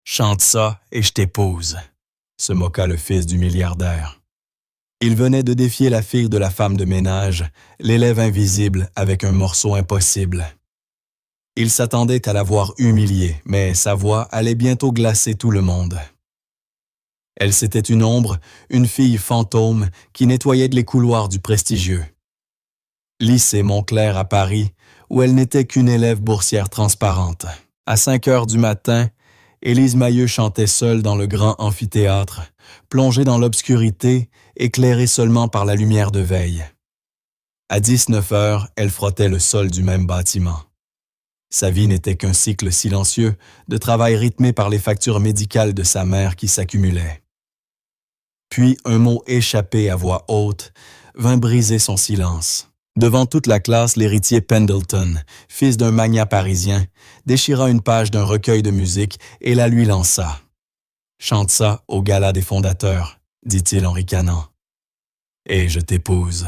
Chante ça et je t'épouse, se moqua le fils du milliardaire. Il venait de défier la fille de la femme de ménage, l'élève invisible avec un morceau impossible. Il s'attendait à la voir humiliée, mais sa voix allait bientôt glacer tout le monde. Elle, c'était une ombre, une fille fantôme qui nettoyait les couloirs du prestigieux lycée Montclair à Paris, où elle n'était qu'une élève boursière transparente. À 5 heures du matin, Élise Mahieu chantait seule dans le grand amphithéâtre, plongée dans l'obscurité, éclairée seulement par la lumière de veille. À 19 heures, elle frottait le sol du même bâtiment. Sa vie n'était qu'un cycle silencieux de travail rythmé par les factures médicales de sa mère qui s'accumulaient. Puis un mot échappé à voix haute vint briser son silence. Devant toute la classe, l'héritier Pendleton, fils d'un magnat parisien, déchira une page d'un recueil de musique et la lui lança. « Chante ça au gala des fondateurs », dit-il en ricanant. « Et je t'épouse. »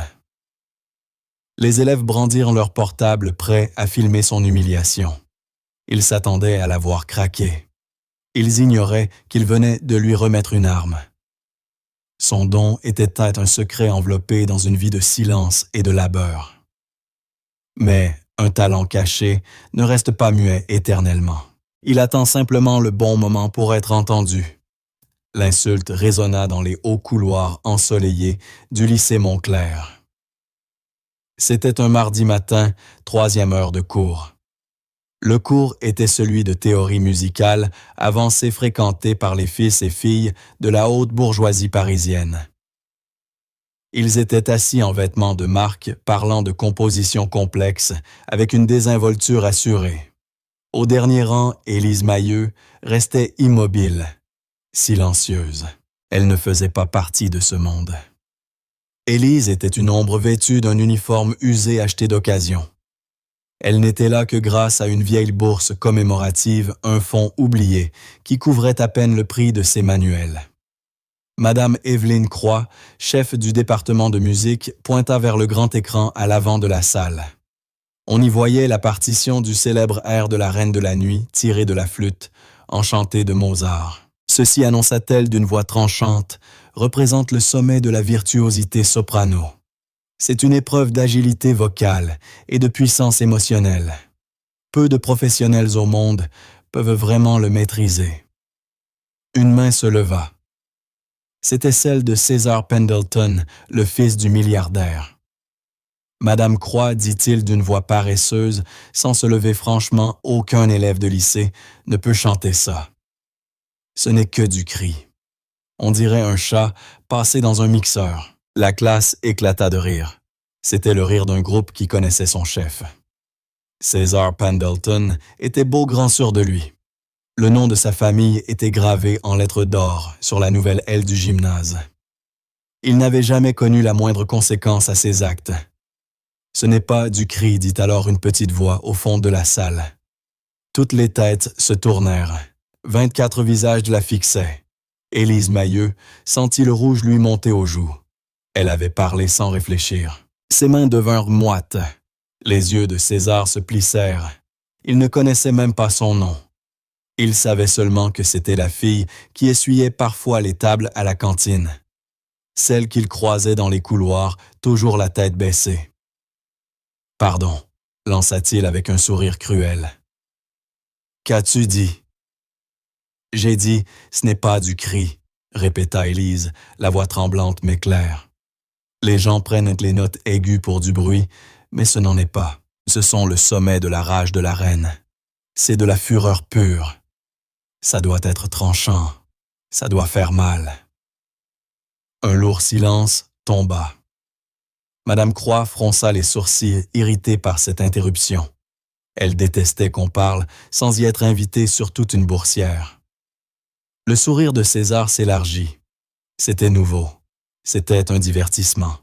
Les élèves brandirent leur portable prêts à filmer son humiliation. Ils s'attendaient à la voir craquer. Ils ignoraient qu'il venait de lui remettre une arme. Son don était peut-être un secret enveloppé dans une vie de silence et de labeur. Mais un talent caché ne reste pas muet éternellement. Il attend simplement le bon moment pour être entendu. L'insulte résonna dans les hauts couloirs ensoleillés du lycée Montclair. C'était un mardi matin, 3e heure de cours. Le cours était celui de théorie musicale, avancé fréquenté par les fils et filles de la haute bourgeoisie parisienne. Ils étaient assis en vêtements de marque, parlant de compositions complexes, avec une désinvolture assurée. Au dernier rang, Élise Mahieu restait immobile, silencieuse. Elle ne faisait pas partie de ce monde. Élise était une ombre vêtue d'un uniforme usé acheté d'occasion. Elle n'était là que grâce à une vieille bourse commémorative, un fonds oublié, qui couvrait à peine le prix de ses manuels. Madame Evelyne Croix, chef du département de musique, pointa vers le grand écran à l'avant de la salle. On y voyait la partition du célèbre air de la Reine de la Nuit, tirée de la flûte, enchantée de Mozart. Ceci, annonça-t-elle d'une voix tranchante, représente le sommet de la virtuosité soprano. C'est une épreuve d'agilité vocale et de puissance émotionnelle. Peu de professionnels au monde peuvent vraiment le maîtriser. Une main se leva. C'était celle de César Pendleton, le fils du milliardaire. « Madame Croix, dit-il d'une voix paresseuse, sans se lever franchement, aucun élève de lycée ne peut chanter ça. Ce n'est que du cri. On dirait un chat passé dans un mixeur. » La classe éclata de rire. C'était le rire d'un groupe qui connaissait son chef. César Pendleton était beau grand sûr de lui. Le nom de sa famille était gravé en lettres d'or sur la nouvelle aile du gymnase. Il n'avait jamais connu la moindre conséquence à ses actes. « Ce n'est pas du cri », dit alors une petite voix au fond de la salle. Toutes les têtes se tournèrent. 24 visages la fixaient. Élise Mahieu sentit le rouge lui monter aux joues. Elle avait parlé sans réfléchir. Ses mains devinrent moites. Les yeux de César se plissèrent. Il ne connaissait même pas son nom. Il savait seulement que c'était la fille qui essuyait parfois les tables à la cantine. Celle qu'il croisait dans les couloirs, toujours la tête baissée. « Pardon », lança-t-il avec un sourire cruel. « Qu'as-tu dit ?»« J'ai dit, ce n'est pas du cri », répéta Élise, la voix tremblante mais claire. Les gens prennent les notes aiguës pour du bruit, mais ce n'en est pas. Ce sont le sommet de la rage de la reine. C'est de la fureur pure. Ça doit être tranchant. Ça doit faire mal. Un lourd silence tomba. Madame Croix fronça les sourcils, irritée par cette interruption. Elle détestait qu'on parle sans y être invitée sur toute une boursière. Le sourire de César s'élargit. C'était nouveau. C'était un divertissement.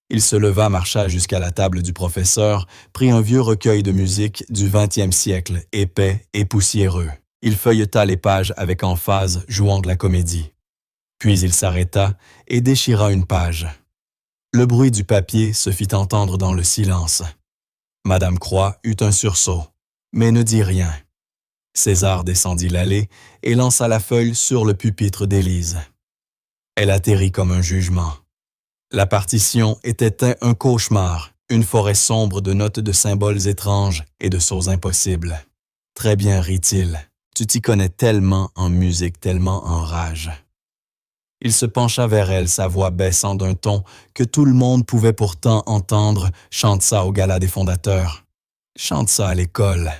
Il se leva, marcha jusqu'à la table du professeur, prit un vieux recueil de musique du 20e siècle, épais et poussiéreux. Il feuilleta les pages avec emphase, jouant de la comédie. Puis il s'arrêta et déchira une page. Le bruit du papier se fit entendre dans le silence. Madame Croix eut un sursaut, mais ne dit rien. César descendit l'allée et lança la feuille sur le pupitre d'Élise. Elle atterrit comme un jugement. La partition était un cauchemar, une forêt sombre de notes de symboles étranges et de sauts impossibles. « Très bien, rit-il. Tu t'y connais tellement en musique, tellement en rage. » Il se pencha vers elle, sa voix baissant d'un ton que tout le monde pouvait pourtant entendre. « Chante ça au gala des fondateurs. Chante ça à l'école.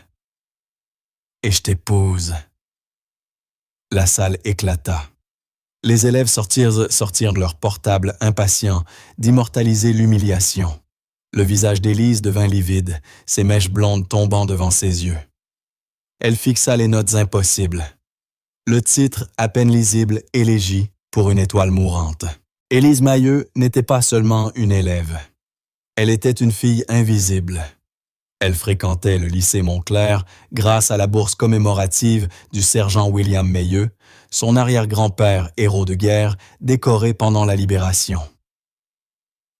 Et je t'épouse. » La salle éclata. Les élèves sortirent de leur portable impatients d'immortaliser l'humiliation. Le visage d'Élise devint livide, ses mèches blondes tombant devant ses yeux. Elle fixa les notes impossibles. Le titre, à peine lisible, Élégie pour une étoile mourante. Élise Mahieu n'était pas seulement une élève. Elle était une fille invisible. Elle fréquentait le lycée Montclair grâce à la bourse commémorative du sergent William Mahieu, son arrière-grand-père, héros de guerre, décoré pendant la Libération.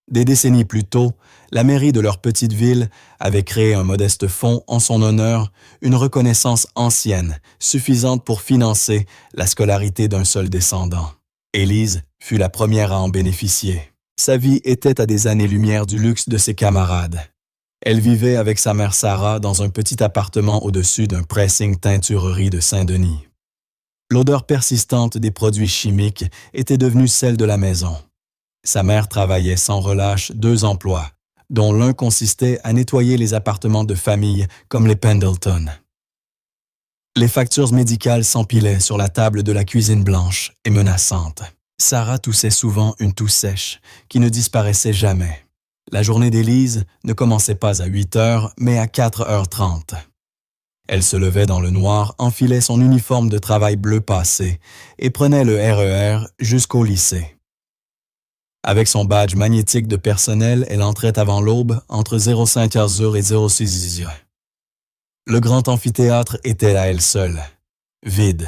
Des décennies plus tôt, la mairie de leur petite ville avait créé un modeste fonds en son honneur, une reconnaissance ancienne, suffisante pour financer la scolarité d'un seul descendant. Élise fut la première à en bénéficier. Sa vie était à des années-lumière du luxe de ses camarades. Elle vivait avec sa mère Sarah dans un petit appartement au-dessus d'un pressing teinturerie de Saint-Denis. L'odeur persistante des produits chimiques était devenue celle de la maison. Sa mère travaillait sans relâche 2 emplois, dont l'un consistait à nettoyer les appartements de famille comme les Pendleton. Les factures médicales s'empilaient sur la table de la cuisine blanche et menaçante. Sarah toussait souvent une toux sèche qui ne disparaissait jamais. La journée d'Élise ne commençait pas à 8 heures, mais à 4h30. Elle se levait dans le noir, enfilait son uniforme de travail bleu passé et prenait le RER jusqu'au lycée. Avec son badge magnétique de personnel, elle entrait avant l'aube entre 05h et 06h. Le grand amphithéâtre était à elle seule, vide,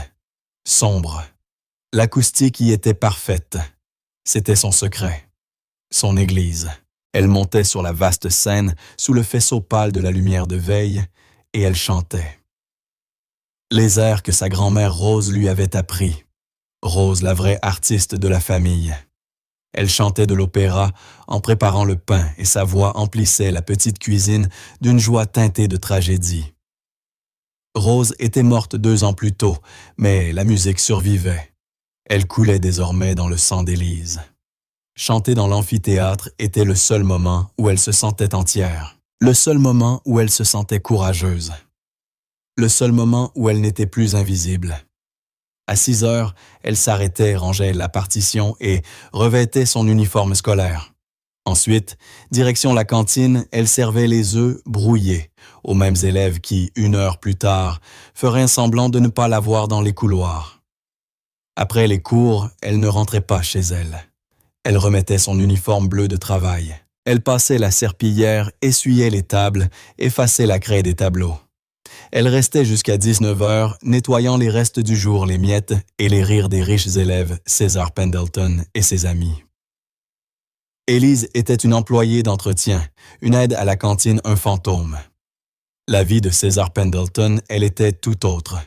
sombre. L'acoustique y était parfaite. C'était son secret, son église. Elle montait sur la vaste scène sous le faisceau pâle de la lumière de veille et elle chantait. Les airs que sa grand-mère Rose lui avait appris. Rose, la vraie artiste de la famille. Elle chantait de l'opéra en préparant le pain et sa voix emplissait la petite cuisine d'une joie teintée de tragédie. Rose était morte 2 ans plus tôt, mais la musique survivait. Elle coulait désormais dans le sang d'Élise. Chanter dans l'amphithéâtre était le seul moment où elle se sentait entière, le seul moment où elle se sentait courageuse, le seul moment où elle n'était plus invisible. À 6 heures, elle s'arrêtait, rangeait la partition et revêtait son uniforme scolaire. Ensuite, direction la cantine, elle servait les œufs brouillés aux mêmes élèves qui, 1 heure plus tard, feraient semblant de ne pas la voir dans les couloirs. Après les cours, elle ne rentrait pas chez elle. Elle remettait son uniforme bleu de travail. Elle passait la serpillière, essuyait les tables, effaçait la craie des tableaux. Elle restait jusqu'à 19h, nettoyant les restes du jour, les miettes et les rires des riches élèves César Pendleton et ses amis. Élise était une employée d'entretien, une aide à la cantine, un fantôme. La vie de César Pendleton, elle était tout autre.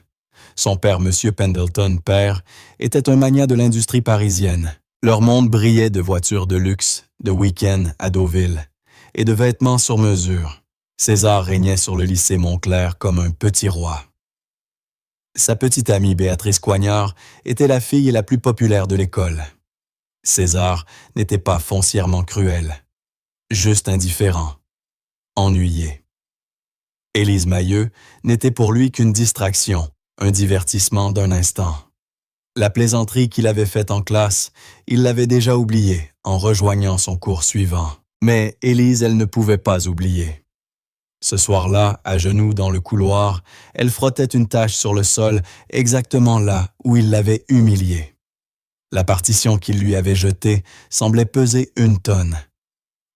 Son père, M. Pendleton, père, était un magnat de l'industrie parisienne. Leur monde brillait de voitures de luxe, de week-ends à Deauville, et de vêtements sur mesure. César régnait sur le lycée Montclair comme un petit roi. Sa petite amie Béatrice Coignard était la fille la plus populaire de l'école. César n'était pas foncièrement cruel, juste indifférent, ennuyé. Élise Mahieu n'était pour lui qu'une distraction, un divertissement d'un instant. La plaisanterie qu'il avait faite en classe, il l'avait déjà oubliée en rejoignant son cours suivant. Mais Élise, elle ne pouvait pas oublier. Ce soir-là, à genoux dans le couloir, elle frottait une tache sur le sol, exactement là où il l'avait humiliée. La partition qu'il lui avait jetée semblait peser 1 tonne.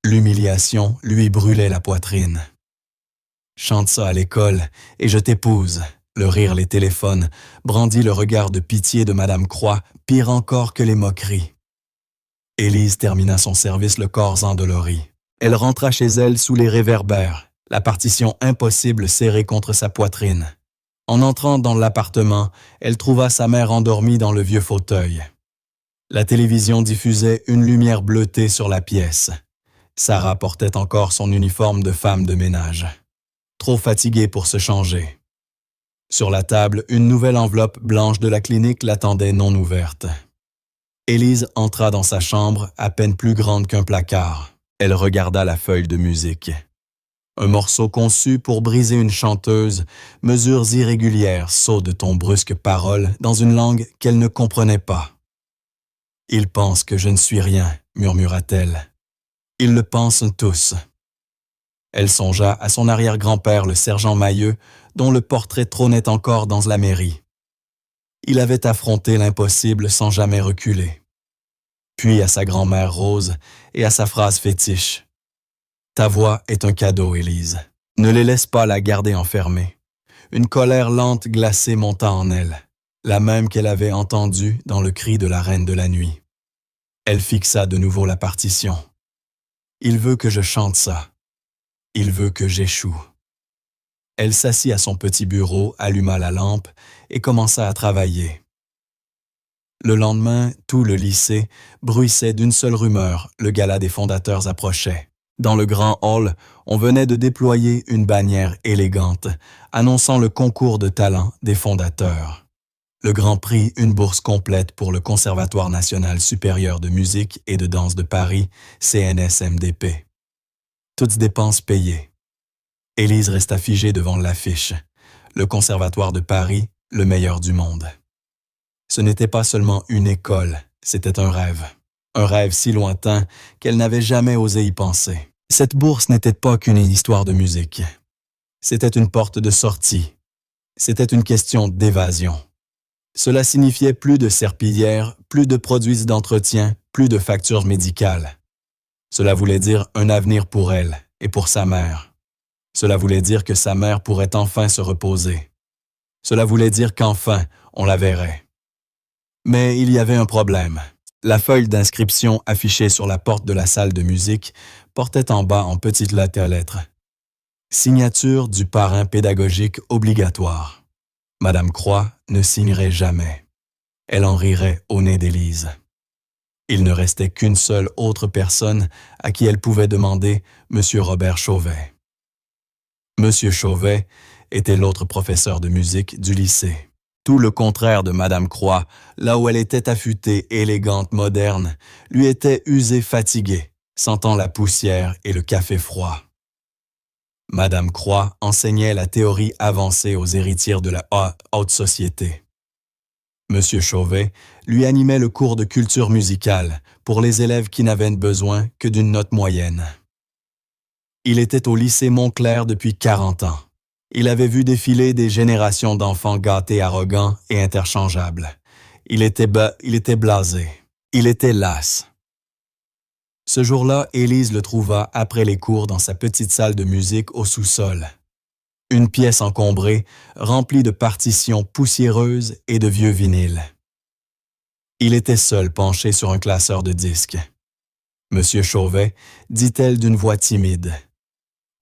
L'humiliation lui brûlait la poitrine. « Chante ça à l'école et je t'épouse », le rire les téléphones, brandit le regard de pitié de Madame Croix, pire encore que les moqueries. Élise termina son service le corps endolori. Elle rentra chez elle sous les réverbères, la partition impossible serrée contre sa poitrine. En entrant dans l'appartement, elle trouva sa mère endormie dans le vieux fauteuil. La télévision diffusait une lumière bleutée sur la pièce. Sarah portait encore son uniforme de femme de ménage, trop fatiguée pour se changer. Sur la table, une nouvelle enveloppe blanche de la clinique l'attendait non ouverte. Élise entra dans sa chambre, à peine plus grande qu'un placard. Elle regarda la feuille de musique. Un morceau conçu pour briser une chanteuse, mesures irrégulières, sauts de ton brusques paroles dans une langue qu'elle ne comprenait pas. « Ils pensent que je ne suis rien », murmura-t-elle. « Ils le pensent tous. » Elle songea à son arrière-grand-père, le sergent Mailleux, dont le portrait trônait encore dans la mairie. Il avait affronté l'impossible sans jamais reculer. Puis à sa grand-mère Rose et à sa phrase fétiche. « Ta voix est un cadeau, Élise. Ne les laisse pas la garder enfermée. » Une colère lente glacée monta en elle, la même qu'elle avait entendue dans le cri de la reine de la nuit. Elle fixa de nouveau la partition. « Il veut que je chante ça. Il veut que j'échoue. » Elle s'assit à son petit bureau, alluma la lampe et commença à travailler. Le lendemain, tout le lycée bruissait d'une seule rumeur, le gala des fondateurs approchait. Dans le grand hall, on venait de déployer une bannière élégante, annonçant le concours de talent des fondateurs. Le Grand Prix, une bourse complète pour le Conservatoire national supérieur de musique et de danse de Paris, CNSMDP. Toutes dépenses payées. Élise resta figée devant l'affiche. Le Conservatoire de Paris, le meilleur du monde. Ce n'était pas seulement une école, c'était un rêve. Un rêve si lointain qu'elle n'avait jamais osé y penser. Cette bourse n'était pas qu'une histoire de musique. C'était une porte de sortie. C'était une question d'évasion. Cela signifiait plus de serpillières, plus de produits d'entretien, plus de factures médicales. Cela voulait dire un avenir pour elle et pour sa mère. Cela voulait dire que sa mère pourrait enfin se reposer. Cela voulait dire qu'enfin, on la verrait. Mais il y avait un problème. La feuille d'inscription affichée sur la porte de la salle de musique portait en bas en petites lettres « Signature du parrain pédagogique obligatoire ». Madame Croix ne signerait jamais. Elle en rirait au nez d'Élise. Il ne restait qu'une seule autre personne à qui elle pouvait demander « Monsieur Robert Chauvet ». Monsieur Chauvet était l'autre professeur de musique du lycée. Tout le contraire de Madame Croix, là où elle était affûtée, élégante, moderne, lui était usée, fatiguée, sentant la poussière et le café froid. Madame Croix enseignait la théorie avancée aux héritières de la haute société. Monsieur Chauvet lui animait le cours de culture musicale pour les élèves qui n'avaient besoin que d'une note moyenne. Il était au lycée Montclair depuis 40 ans. Il avait vu défiler des générations d'enfants gâtés, arrogants et interchangeables. Il était blasé. Il était las. Ce jour-là, Élise le trouva après les cours dans sa petite salle de musique au sous-sol. Une pièce encombrée, remplie de partitions poussiéreuses et de vieux vinyles. Il était seul penché sur un classeur de disques. « Monsieur Chauvet », dit-elle d'une voix timide.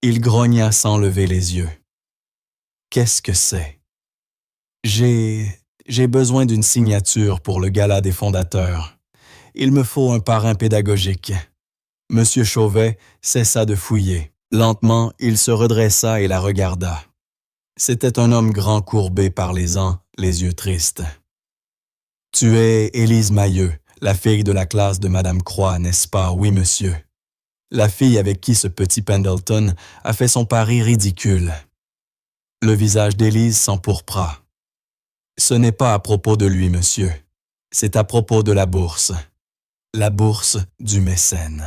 Il grogna sans lever les yeux. « Qu'est-ce que c'est? »« J'ai besoin d'une signature pour le gala des fondateurs. Il me faut un parrain pédagogique. » Monsieur Chauvet cessa de fouiller. Lentement, il se redressa et la regarda. C'était un homme grand courbé par les ans, les yeux tristes. « Tu es Élise Mailleux, la fille de la classe de Madame Croix, n'est-ce pas? Oui, monsieur. La fille avec qui ce petit Pendleton a fait son pari ridicule. » Le visage d'Élise s'empourpra. « Ce n'est pas à propos de lui, monsieur. C'est à propos de la bourse. La bourse du mécène. »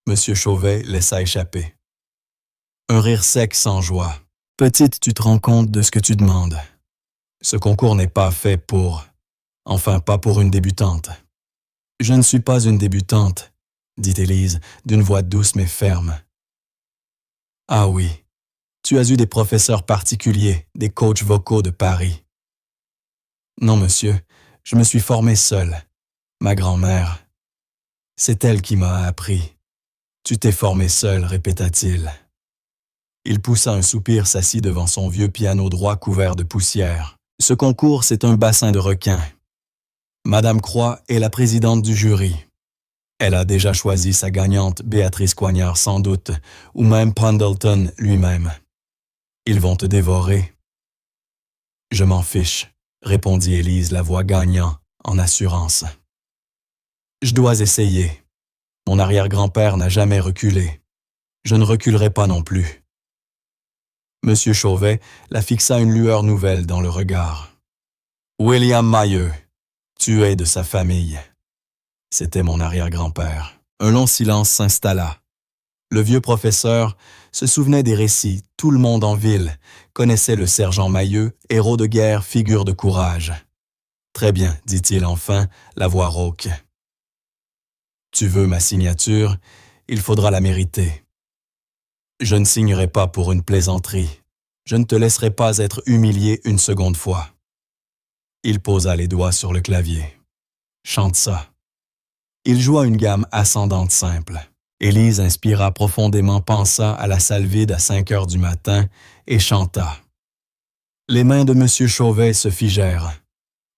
Monsieur Chauvet laissa échapper. Un rire sec sans joie. « Petite, tu te rends compte de ce que tu demandes. Ce concours n'est pas fait pour... Enfin, pas pour une débutante. »« Je ne suis pas une débutante, » dit Élise d'une voix douce mais ferme. « Ah oui, tu as eu des professeurs particuliers, des coachs vocaux de Paris. »« Non, monsieur, je me suis formée seule. Ma grand-mère. C'est elle qui m'a appris. »« Tu t'es formée seule, répéta-t-il. Il poussa un soupir, s'assit devant son vieux piano droit couvert de poussière. Ce concours, c'est un bassin de requins. Madame Croix est la présidente du jury. Elle a déjà choisi sa gagnante, Béatrice Coignard sans doute, ou même Pendleton lui-même. Ils vont te dévorer. Je m'en fiche, répondit Élise, la voix gagnant, en assurance. Je dois essayer. Mon arrière-grand-père n'a jamais reculé. Je ne reculerai pas non plus. Monsieur Chauvet la fixa une lueur nouvelle dans le regard. William Mailleux, tu es de sa famille. C'était mon arrière-grand-père. Un long silence s'installa. Le vieux professeur se souvenait des récits. Tout le monde en ville connaissait le sergent Mailleux, héros de guerre, figure de courage. Très bien, dit-il enfin, la voix rauque. Tu veux ma signature, il faudra la mériter. Je ne signerai pas pour une plaisanterie. Je ne te laisserai pas être humilié une seconde fois. Il posa les doigts sur le clavier. Chante ça. Il joua une gamme ascendante simple. Élise inspira profondément, pensa à la salle vide à 5 heures du matin et chanta. Les mains de M. Chauvet se figèrent.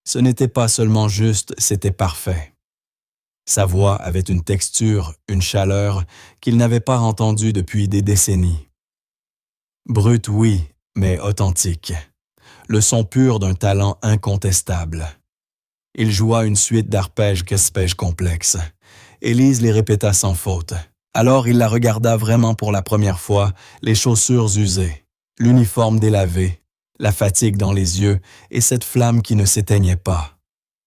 Ce n'était pas seulement juste, c'était parfait. Sa voix avait une texture, une chaleur qu'il n'avait pas entendue depuis des décennies. Brute, oui, mais authentique. Le son pur d'un talent incontestable. Il joua une suite d'arpèges qu'espèges complexes. Élise les répéta sans faute. Alors il la regarda vraiment pour la première fois, les chaussures usées, l'uniforme délavé, la fatigue dans les yeux et cette flamme qui ne s'éteignait pas.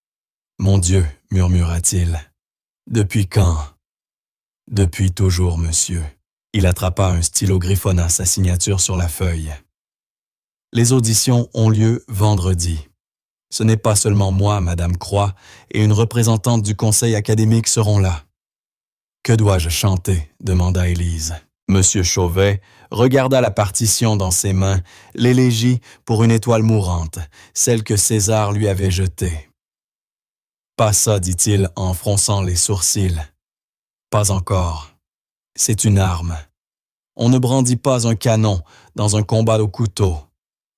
« Mon Dieu, murmura-t-il. Depuis quand? Depuis toujours, monsieur. » Il attrapa un stylo, griffonna sa signature sur la feuille. Les auditions ont lieu vendredi. Ce n'est pas seulement moi, Madame Croix, et une représentante du conseil académique seront là. « Que dois-je chanter ?» demanda Élise. Monsieur Chauvet regarda la partition dans ses mains, l'élégie pour une étoile mourante, celle que César lui avait jetée. « Pas ça, dit-il en fronçant les sourcils. Pas encore. C'est une arme. On ne brandit pas un canon dans un combat au couteau.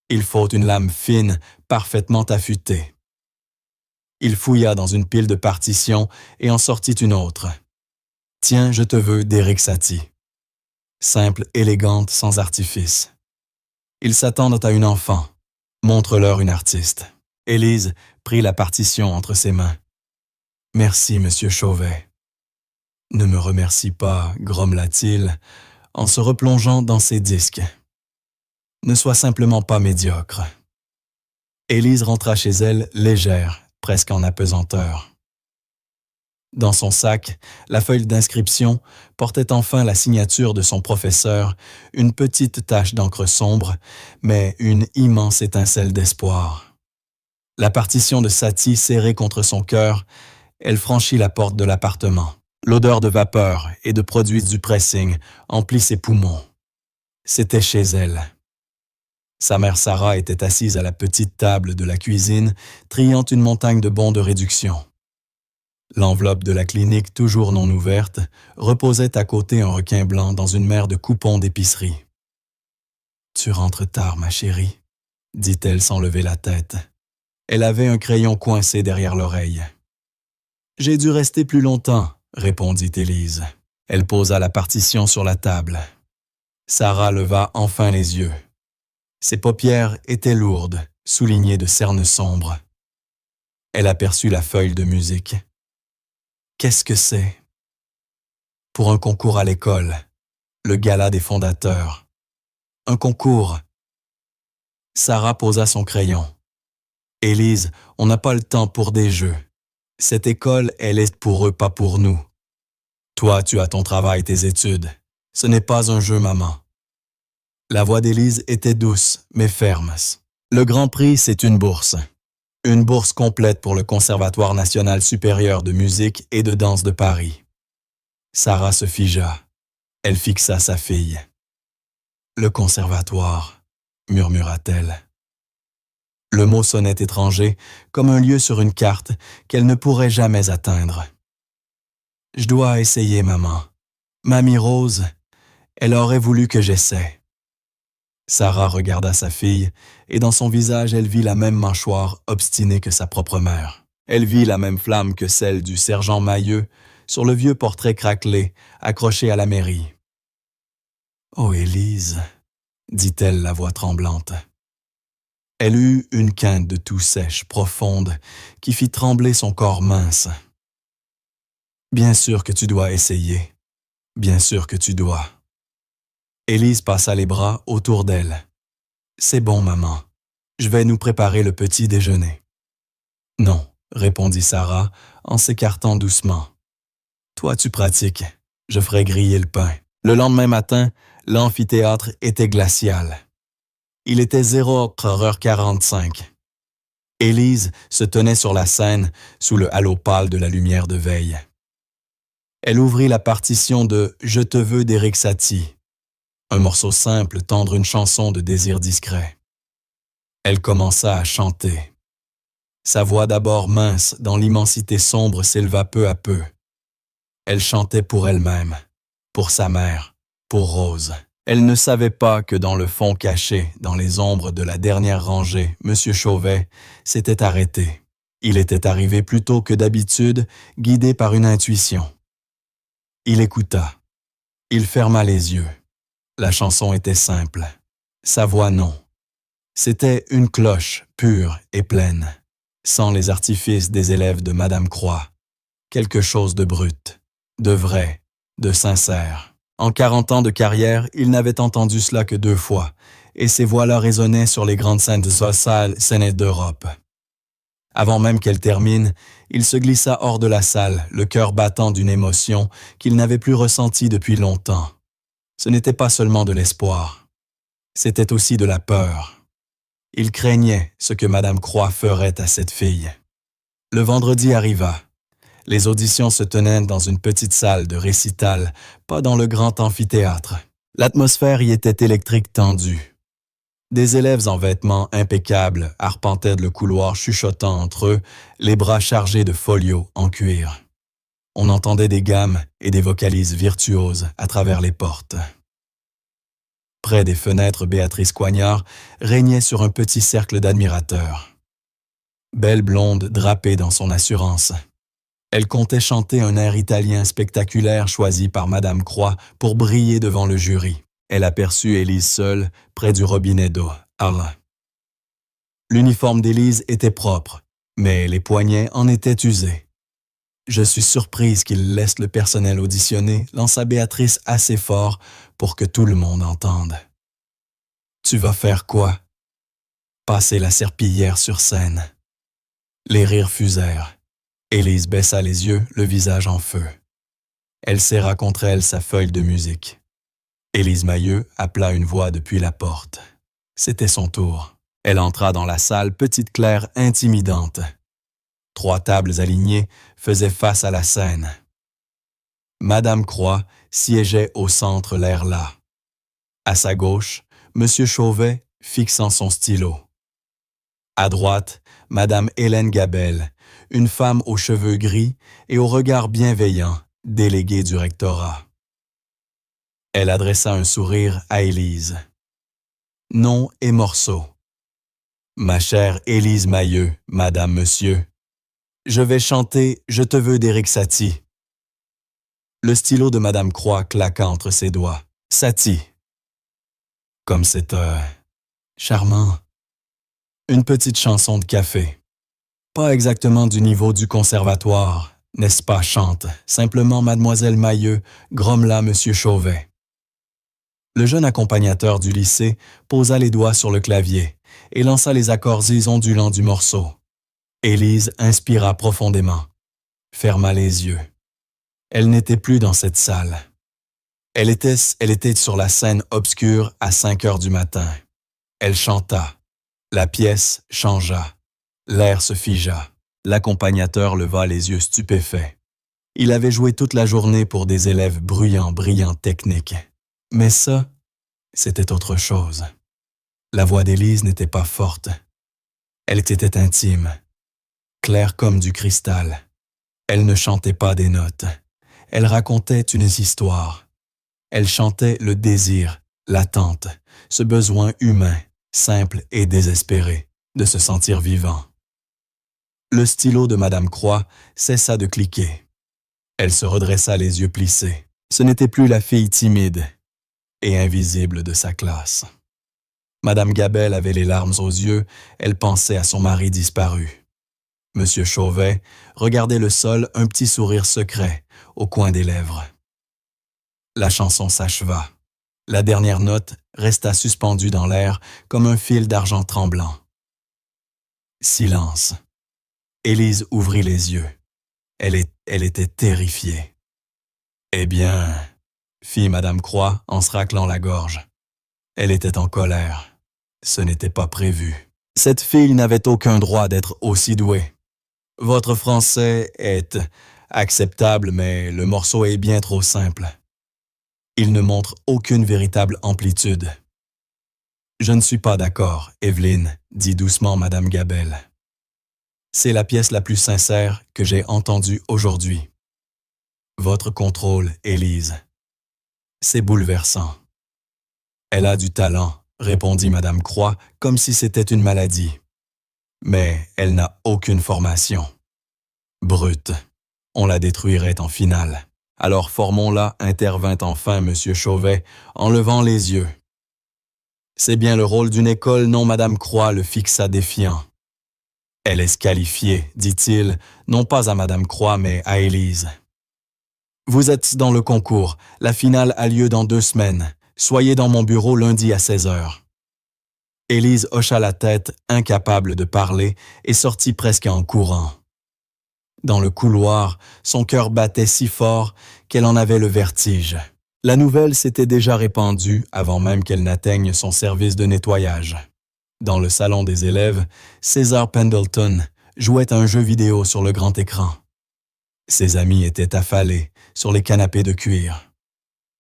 Il faut une lame fine, parfaitement affûtée. » Il fouilla dans une pile de partitions et en sortit une autre. « Tiens, je te veux d'Éric Satie. » Simple, élégante, sans artifice. Ils s'attendent à une enfant. Montre-leur une artiste. Élise prit la partition entre ses mains. « Merci, monsieur Chauvet. »« Ne me remercie pas, grommela-t-il, en se replongeant dans ses disques. Ne sois simplement pas médiocre. » Élise rentra chez elle légère, presque en apesanteur. Dans son sac, la feuille d'inscription portait enfin la signature de son professeur, une petite tache d'encre sombre, mais une immense étincelle d'espoir. La partition de Satie serrée contre son cœur, elle franchit la porte de l'appartement. L'odeur de vapeur et de produits du pressing emplit ses poumons. C'était chez elle. Sa mère Sarah était assise à la petite table de la cuisine, triant une montagne de bons de réduction. L'enveloppe de la clinique, toujours non ouverte, reposait à côté un requin blanc dans une mer de coupons d'épicerie. « Tu rentres tard, ma chérie, » dit-elle sans lever la tête. Elle avait un crayon coincé derrière l'oreille. « J'ai dû rester plus longtemps, » répondit Élise. Elle posa la partition sur la table. Sarah leva enfin les yeux. Ses paupières étaient lourdes, soulignées de cernes sombres. Elle aperçut la feuille de musique. Qu'est-ce que c'est? Pour un concours à l'école, le gala des fondateurs. Un concours. Sarah posa son crayon. Élise, on n'a pas le temps pour des jeux. Cette école, elle est pour eux, pas pour nous. Toi, tu as ton travail, tes études. Ce n'est pas un jeu, maman. La voix d'Élise était douce, mais ferme. Le Grand Prix, c'est une bourse. Une bourse complète pour le Conservatoire national supérieur de musique et de danse de Paris. Sarah se figea. Elle fixa sa fille. « Le conservatoire », murmura-t-elle. Le mot sonnait étranger, comme un lieu sur une carte qu'elle ne pourrait jamais atteindre. « Je dois essayer, maman. Mamie Rose, elle aurait voulu que j'essaie. » Sarah regarda sa fille, et dans son visage elle vit la même mâchoire obstinée que sa propre mère. Elle vit la même flamme que celle du sergent Mailleux sur le vieux portrait craquelé accroché à la mairie. « Oh, Élise, » dit-elle la voix tremblante. Elle eut une quinte de toux sèche, profonde, qui fit trembler son corps mince. « Bien sûr que tu dois essayer. Bien sûr que tu dois. » Élise passa les bras autour d'elle. « C'est bon, maman. Je vais nous préparer le petit déjeuner. »« Non, » répondit Sarah en s'écartant doucement. « Toi, tu pratiques. Je ferai griller le pain. » Le lendemain matin, l'amphithéâtre était glacial. Il était 0h45. Élise se tenait sur la scène sous le halo pâle de la lumière de veille. Elle ouvrit la partition de « Je te veux » d'Éric Satie, un morceau simple tendre une chanson de désir discret. Elle commença à chanter. Sa voix d'abord mince dans l'immensité sombre s'éleva peu à peu. Elle chantait pour elle-même, pour sa mère, pour Rose. Elle ne savait pas que dans le fond caché, dans les ombres de la dernière rangée, M. Chauvet s'était arrêté. Il était arrivé plus tôt que d'habitude, guidé par une intuition. Il écouta. Il ferma les yeux. La chanson était simple. Sa voix non. C'était une cloche pure et pleine, sans les artifices des élèves de Madame Croix. Quelque chose de brut, de vrai, de sincère. En 40 ans de carrière, il n'avait entendu cela que 2 fois, et ces voix-là résonnaient sur les grandes scènes sociales scènes d'Europe. Avant même qu'elle termine, il se glissa hors de la salle, le cœur battant d'une émotion qu'il n'avait plus ressentie depuis longtemps. Ce n'était pas seulement de l'espoir, c'était aussi de la peur. Il craignait ce que Madame Croix ferait à cette fille. Le vendredi arriva. Les auditions se tenaient dans une petite salle de récital, pas dans le grand amphithéâtre. L'atmosphère y était électrique tendue. Des élèves en vêtements impeccables arpentaient le couloir chuchotant entre eux, les bras chargés de folios en cuir. On entendait des gammes et des vocalises virtuoses à travers les portes. Près des fenêtres, Béatrice Coignard régnait sur un petit cercle d'admirateurs. Belle blonde drapée dans son assurance. Elle comptait chanter un air italien spectaculaire choisi par Madame Croix pour briller devant le jury. Elle aperçut Élise seule, près du robinet d'eau. L'uniforme d'Élise était propre, mais les poignets en étaient usés. « Je suis surprise qu'il laisse le personnel auditionner », lança Béatrice assez fort pour que tout le monde entende. « Tu vas faire quoi? » Passer la serpillière sur scène. Les rires fusèrent. Élise baissa les yeux, le visage en feu. Elle serra contre elle sa feuille de musique. Élise Mailleux appela une voix depuis la porte. C'était son tour. Elle entra dans la salle, petite claire intimidante. 3 tables alignées faisaient face à la scène. Madame Croix siégeait au centre, l'air las. À sa gauche, M. Chauvet fixant son stylo. À droite, Madame Hélène Gabel, une femme aux cheveux gris et au regard bienveillant, déléguée du rectorat. Elle adressa un sourire à Élise. Nom et morceau. Ma chère Élise Mailleux, Madame, Monsieur, je vais chanter « Je te veux » d'Éric Satie. Le stylo de Madame Croix claqua entre ses doigts. Satie. Comme c'est charmant. Une petite chanson de café. Pas exactement du niveau du conservatoire, n'est-ce pas, chante, simplement Mademoiselle Mailleux, grommela M. Chauvet. Le jeune accompagnateur du lycée posa les doigts sur le clavier et lança les accords ondulants du morceau. Élise inspira profondément, ferma les yeux. Elle n'était plus dans cette salle. Elle était sur la scène obscure à 5 heures du matin. Elle chanta. La pièce changea. L'air se figea. L'accompagnateur leva les yeux stupéfaits. Il avait joué toute la journée pour des élèves bruyants, brillants, techniques. Mais ça, c'était autre chose. La voix d'Élise n'était pas forte. Elle était intime, claire comme du cristal. Elle ne chantait pas des notes. Elle racontait une histoire. Elle chantait le désir L'attente, ce besoin humain, simple et désespéré, de se sentir vivant. Le stylo de Madame Croix cessa de cliquer. Elle se redressa les yeux plissés. Ce n'était plus la fille timide et invisible de sa classe. Madame Gabelle avait les larmes aux yeux, elle pensait à son mari disparu. Monsieur Chauvet regardait le sol, un petit sourire secret au coin des lèvres. La chanson s'acheva. La dernière note resta suspendue dans l'air comme un fil d'argent tremblant. Silence. Élise ouvrit les yeux. Elle était terrifiée. « Eh bien, » fit Madame Croix en se raclant la gorge. Elle était en colère. Ce n'était pas prévu. Cette fille n'avait aucun droit d'être aussi douée. Votre français est acceptable, mais le morceau est bien trop simple. Il ne montre aucune véritable amplitude. Je ne suis pas d'accord, Evelyne, dit doucement Madame Gabelle. C'est la pièce la plus sincère que j'ai entendue aujourd'hui. Votre contrôle, Élise. C'est bouleversant. Elle a du talent, répondit Madame Croix, comme si c'était une maladie. Mais elle n'a aucune formation. Brute, on la détruirait en finale. Alors formons-la, intervint enfin Monsieur Chauvet, en levant les yeux. C'est bien le rôle d'une école, non Madame Croix le fixa défiant. Elle est qualifiée, dit-il, non pas à Madame Croix, mais à Élise. Vous êtes dans le concours, la finale a lieu dans 2 semaines. Soyez dans mon bureau lundi à 16h. Élise hocha la tête, incapable de parler, et sortit presque en courant. Dans le couloir, son cœur battait si fort qu'elle en avait le vertige. La nouvelle s'était déjà répandue avant même qu'elle n'atteigne son service de nettoyage. Dans le salon des élèves, César Pendleton jouait à un jeu vidéo sur le grand écran. Ses amis étaient affalés sur les canapés de cuir.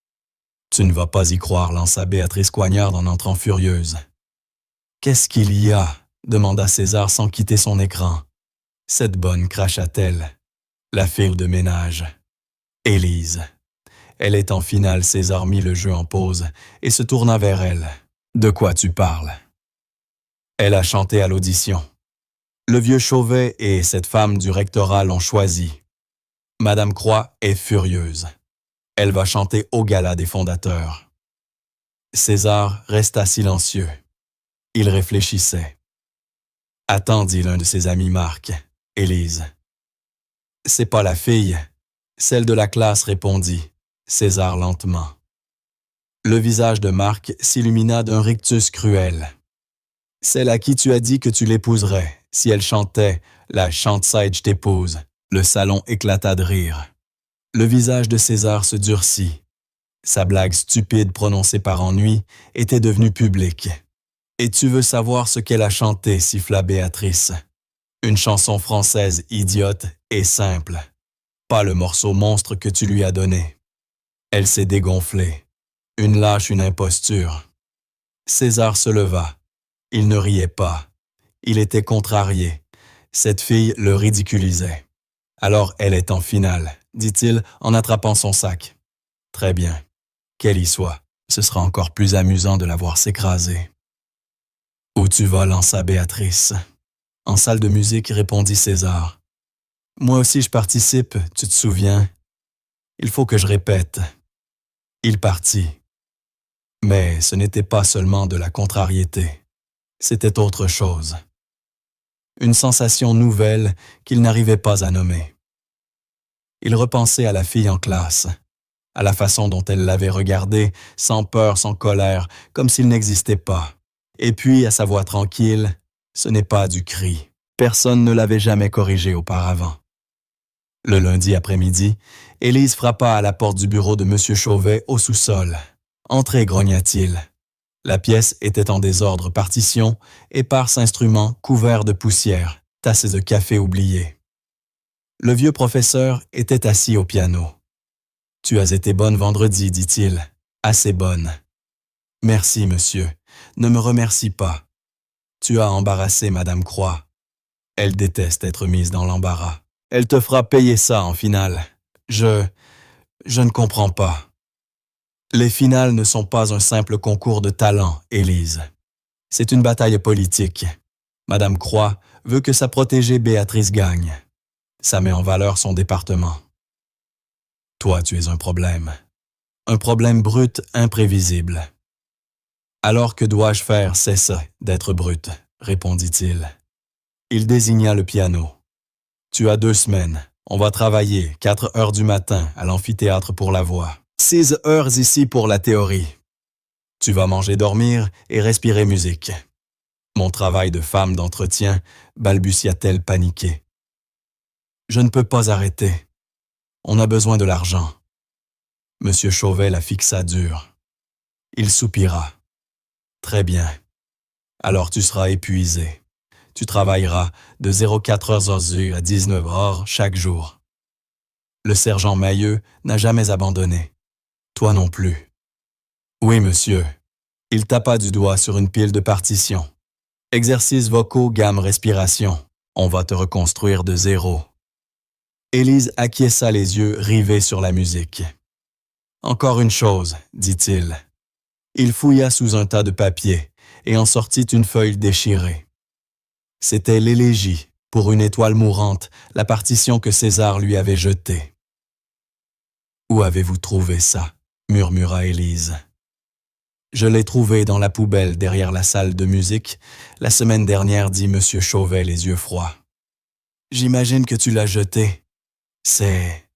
« Tu ne vas pas y croire, lança Béatrice Coignard en entrant furieuse. « Qu'est-ce qu'il y a ?» demanda César sans quitter son écran. « Cette bonne, cracha-t-elle. La fille de ménage. Élise. Elle est en finale. » César mit le jeu en pause et se tourna vers elle. « De quoi tu parles ?» Elle a chanté à l'audition. Le vieux Chauvet et cette femme du rectorat l'ont choisi. Madame Croix est furieuse. Elle va chanter au gala des fondateurs. César resta silencieux. Il réfléchissait. « Attends, dit l'un de ses amis Marc. Élise. »« C'est pas la fille. Celle de la classe, répondit César lentement. Le visage de Marc s'illumina d'un rictus cruel. « Celle à qui tu as dit que tu l'épouserais. Si elle chantait, la chante-side, je t'épouse. » Le salon éclata de rire. Le visage de César se durcit. Sa blague stupide prononcée par ennui était devenue publique. « Et tu veux savoir ce qu'elle a chanté, » siffla Béatrice. « Une chanson française idiote et simple. Pas le morceau monstre que tu lui as donné. » Elle s'est dégonflée. Une lâche, une imposture. César se leva. Il ne riait pas. Il était contrarié. Cette fille le ridiculisait. « Alors elle est en finale, » dit-il en attrapant son sac. « Très bien. Qu'elle y soit. Ce sera encore plus amusant de la voir s'écraser. »« Où tu vas, lança Béatrice. »« En salle de musique, répondit César. »« Moi aussi je participe, tu te souviens. Il faut que je répète. » Il partit. Mais ce n'était pas seulement de la contrariété. C'était autre chose. Une sensation nouvelle qu'il n'arrivait pas à nommer. Il repensait à la fille en classe, à la façon dont elle l'avait regardé, sans peur, sans colère, comme s'il n'existait pas. Et puis, à sa voix tranquille, ce n'est pas du cri. Personne ne l'avait jamais corrigé auparavant. Le lundi après-midi, Élise frappa à la porte du bureau de M. Chauvet au sous-sol. « Entrez, grogna-t-il. » La pièce était en désordre, partitions, éparses instruments couverts de poussière, tasses de café oubliées. Le vieux professeur était assis au piano. « Tu as été bonne vendredi, dit-il. Assez bonne. »« Merci, monsieur. Ne me remercie pas. Tu as embarrassé Madame Croix. Elle déteste être mise dans l'embarras. Elle te fera payer ça en finale. Je ne comprends pas. » Les finales ne sont pas un simple concours de talent, Élise. C'est une bataille politique. Madame Croix veut que sa protégée Béatrice gagne. Ça met en valeur son département. Toi, tu es un problème. Un problème brut, imprévisible. Alors que dois-je faire, cesse d'être brut, répondit-il. Il désigna le piano. Tu as 2 semaines. On va travailler 4 heures du matin à l'amphithéâtre pour la voix. 6 heures ici pour la théorie. Tu vas manger, dormir et respirer musique. Mon travail de femme d'entretien, balbutia-t-elle paniquée. Je ne peux pas arrêter. On a besoin de l'argent. Monsieur Chauvet la fixa dur. Il soupira. Très bien. Alors tu seras épuisé. Tu travailleras de 04h à 19h chaque jour. Le sergent Mailleux n'a jamais abandonné. Toi non plus. Oui, monsieur. Il tapa du doigt sur une pile de partitions. Exercices vocaux, gamme, respiration. On va te reconstruire de zéro. Élise acquiesça les yeux rivés sur la musique. Encore une chose, dit-il. Il fouilla sous un tas de papier et en sortit une feuille déchirée. C'était l'élégie, pour une étoile mourante, la partition que César lui avait jetée. « Où avez-vous trouvé ça ?» murmura Élise. « Je l'ai trouvé dans la poubelle derrière la salle de musique, la semaine dernière, dit M. Chauvet les yeux froids. J'imagine que tu l'as jeté. C'est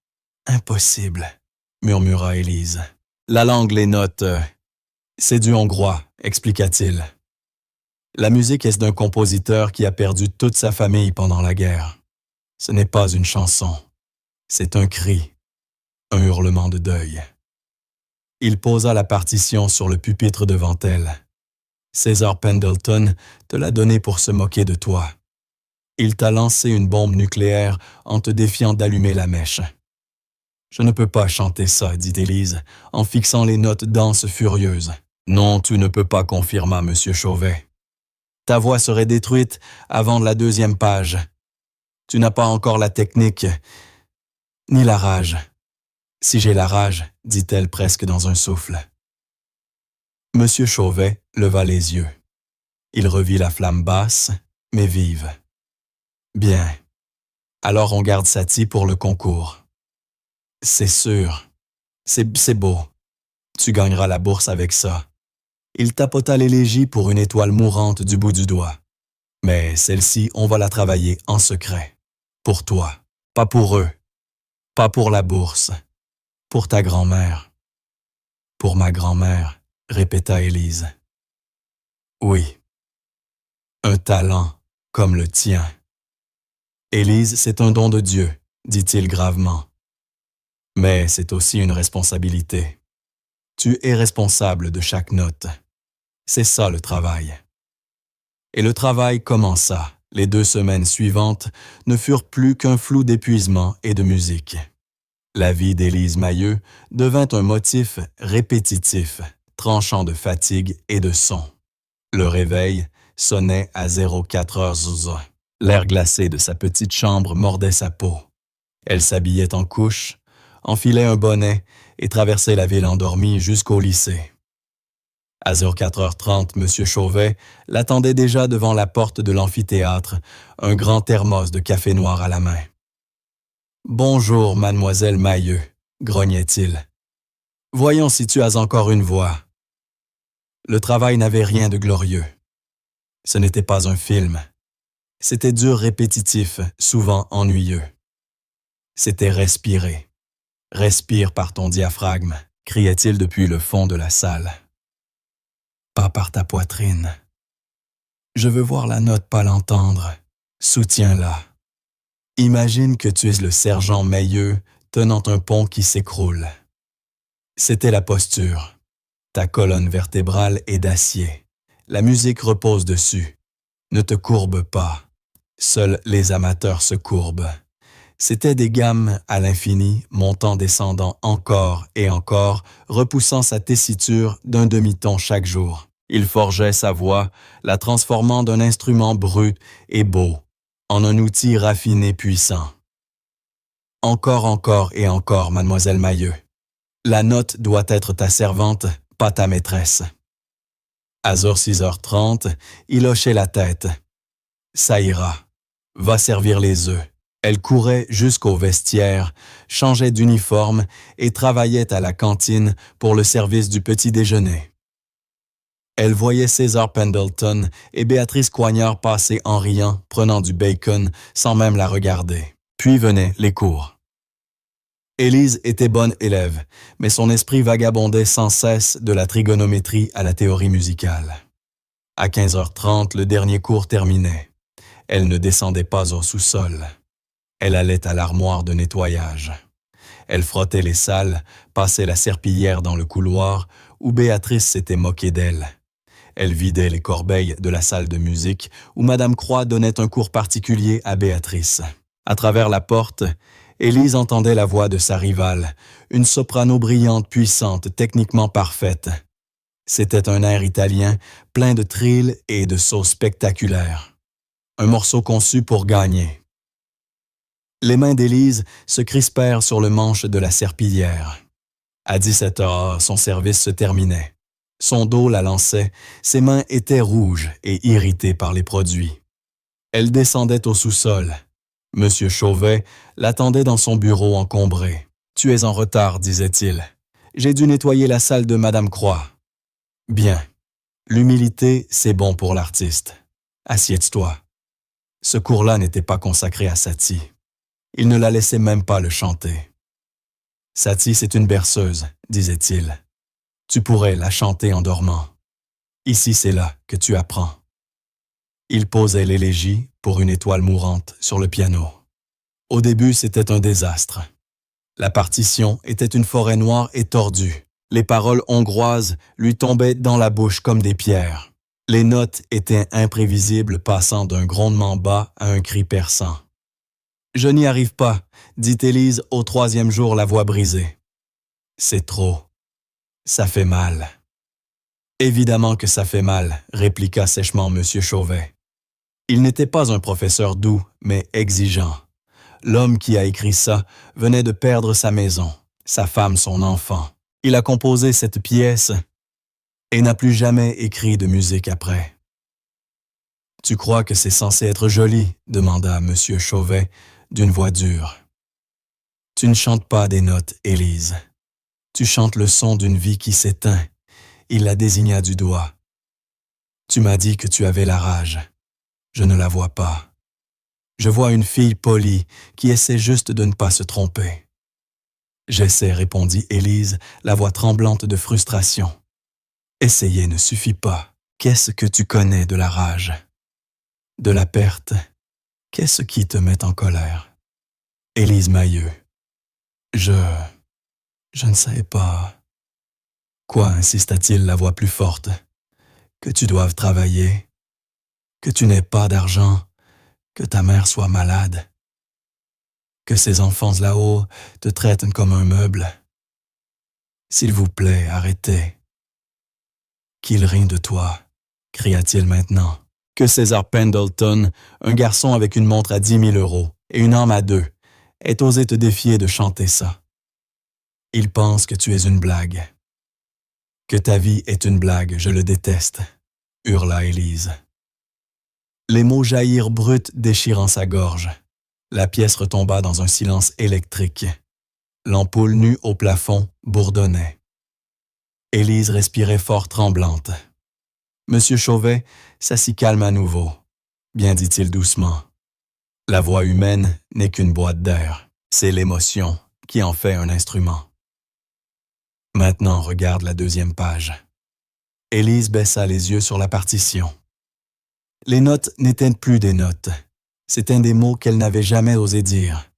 impossible, murmura Élise. La langue les note. C'est du hongrois, expliqua-t-il. La musique est d'un compositeur qui a perdu toute sa famille pendant la guerre. Ce n'est pas une chanson. C'est un cri, un hurlement de deuil. Il posa la partition sur le pupitre devant elle. César Pendleton te l'a donné pour se moquer de toi. Il t'a lancé une bombe nucléaire en te défiant d'allumer la mèche. Je ne peux pas chanter ça, dit Élise, en fixant les notes denses furieuses. Non, tu ne peux pas, confirma M. Chauvet. Ta voix serait détruite avant la 2e page. Tu n'as pas encore la technique, ni la rage. Si j'ai la rage, dit-elle presque dans un souffle. M. Chauvet leva les yeux. Il revit la flamme basse, mais vive. Bien. Alors on garde Satie pour le concours. C'est sûr. C'est beau. Tu gagneras la bourse avec ça. Il tapota l'élégie pour une étoile mourante du bout du doigt. Mais celle-ci, on va la travailler en secret. Pour toi. Pas pour eux. Pas pour la bourse. Pour ta grand-mère. Pour ma grand-mère, répéta Élise. Oui. Un talent comme le tien. Élise, c'est un don de Dieu, dit-il gravement. Mais c'est aussi une responsabilité. Tu es responsable de chaque note. C'est ça le travail. Et le travail commença. Les 2 semaines suivantes ne furent plus qu'un flou d'épuisement et de musique. La vie d'Élise Mailleux devint un motif répétitif, tranchant de fatigue et de son. Le réveil sonnait à 04h. L'air glacé de sa petite chambre mordait sa peau. Elle s'habillait en couche, enfilait un bonnet et traversait la ville endormie jusqu'au lycée. À 04h30, M. Chauvet l'attendait déjà devant la porte de l'amphithéâtre, un grand thermos de café noir à la main. « Bonjour, mademoiselle Mailleux, » grognait-il. « Voyons si tu as encore une voix. » Le travail n'avait rien de glorieux. Ce n'était pas un film. C'était dur, répétitif, souvent ennuyeux. C'était respirer. « Respire par ton diaphragme », criait-il depuis le fond de la salle. Pas par ta poitrine. Je veux voir la note, pas l'entendre. Soutiens-la. Imagine que tu es le sergent Mailleux tenant un pont qui s'écroule. C'était la posture. Ta colonne vertébrale est d'acier. La musique repose dessus. Ne te courbe pas. Seuls les amateurs se courbent. C'étaient des gammes à l'infini, montant, descendant encore et encore, repoussant sa tessiture d'un demi-ton chaque jour. Il forgeait sa voix, la transformant d'un instrument brut et beau en un outil raffiné puissant. Encore et encore, mademoiselle Mailleux. La note doit être ta servante, pas ta maîtresse. À 6h30, il hochait la tête. Ça ira. Va servir les œufs. Elle courait jusqu'au vestiaire, changeait d'uniforme et travaillait à la cantine pour le service du petit déjeuner. Elle voyait César Pendleton et Béatrice Coignard passer en riant, prenant du bacon sans même la regarder. Puis venaient les cours. Élise était bonne élève, mais son esprit vagabondait sans cesse de la trigonométrie à la théorie musicale. À 15h30, le dernier cours terminait. Elle ne descendait pas au sous-sol. Elle allait à l'armoire de nettoyage. Elle frottait les salles, passait la serpillière dans le couloir où Béatrice s'était moquée d'elle. Elle vidait les corbeilles de la salle de musique où Madame Croix donnait un cours particulier à Béatrice. À travers la porte, Élise entendait la voix de sa rivale, une soprano brillante, puissante, techniquement parfaite. C'était un air italien, plein de trilles et de sauts spectaculaires. Un morceau conçu pour gagner. Les mains d'Élise se crispèrent sur le manche de la serpillière. À 17h, son service se terminait. Son dos la lançait, ses mains étaient rouges et irritées par les produits. Elle descendait au sous-sol. Monsieur Chauvet l'attendait dans son bureau encombré. « Tu es en retard, disait-il. J'ai dû nettoyer la salle de Madame Croix. »« Bien. L'humilité, c'est bon pour l'artiste. Assieds-toi. » Ce cours-là n'était pas consacré à Satie. Il ne la laissait même pas le chanter. « Satie, c'est une berceuse, disait-il. Tu pourrais la chanter en dormant. Ici, c'est là que tu apprends. » Il posait l'élégie pour une étoile mourante sur le piano. Au début, c'était un désastre. La partition était une forêt noire et tordue. Les paroles hongroises lui tombaient dans la bouche comme des pierres. Les notes étaient imprévisibles, passant d'un grondement bas à un cri perçant. « Je n'y arrive pas, » dit Élise au 3e jour, la voix brisée. « C'est trop. Ça fait mal. » « Évidemment que ça fait mal, » répliqua sèchement M. Chauvet. Il n'était pas un professeur doux, mais exigeant. L'homme qui a écrit ça venait de perdre sa maison, sa femme, son enfant. Il a composé cette pièce et n'a plus jamais écrit de musique après. « Tu crois que c'est censé être joli ?» demanda M. Chauvet d'une voix dure. « Tu ne chantes pas des notes, Élise. Tu chantes le son d'une vie qui s'éteint. » Il la désigna du doigt. « Tu m'as dit que tu avais la rage. Je ne la vois pas. Je vois une fille polie qui essaie juste de ne pas se tromper. »« J'essaie, » répondit Élise, la voix tremblante de frustration. « Essayer ne suffit pas. Qu'est-ce que tu connais de la rage? De la perte? Qu'est-ce qui te met en colère? » Élise Mahieu. « Je ne sais pas. » « Quoi, insista-t-il, la voix plus forte? Que tu doives travailler? Que tu n'aies pas d'argent? Que ta mère soit malade? Que ces enfants là-haut te traitent comme un meuble? S'il vous plaît, arrêtez. Qu'il rit de toi, cria-t-il maintenant. Que César Pendleton, un garçon avec une montre à 10 000 € et une âme à 2, ait osé te défier de chanter ça. Il pense que tu es une blague. Que ta vie est une blague, je le déteste, hurla Élise. Les mots jaillirent bruts, déchirant sa gorge. La pièce retomba dans un silence électrique. L'ampoule nue au plafond bourdonnait. Élise respirait fort tremblante. Monsieur Chauvet s'assit calme à nouveau. Bien, dit-il doucement. La voix humaine n'est qu'une boîte d'air. C'est l'émotion qui en fait un instrument. Maintenant, regarde la 2e page. Élise baissa les yeux sur la partition. Les notes n'étaient plus des notes. C'étaient des mots qu'elle n'avait jamais osé dire.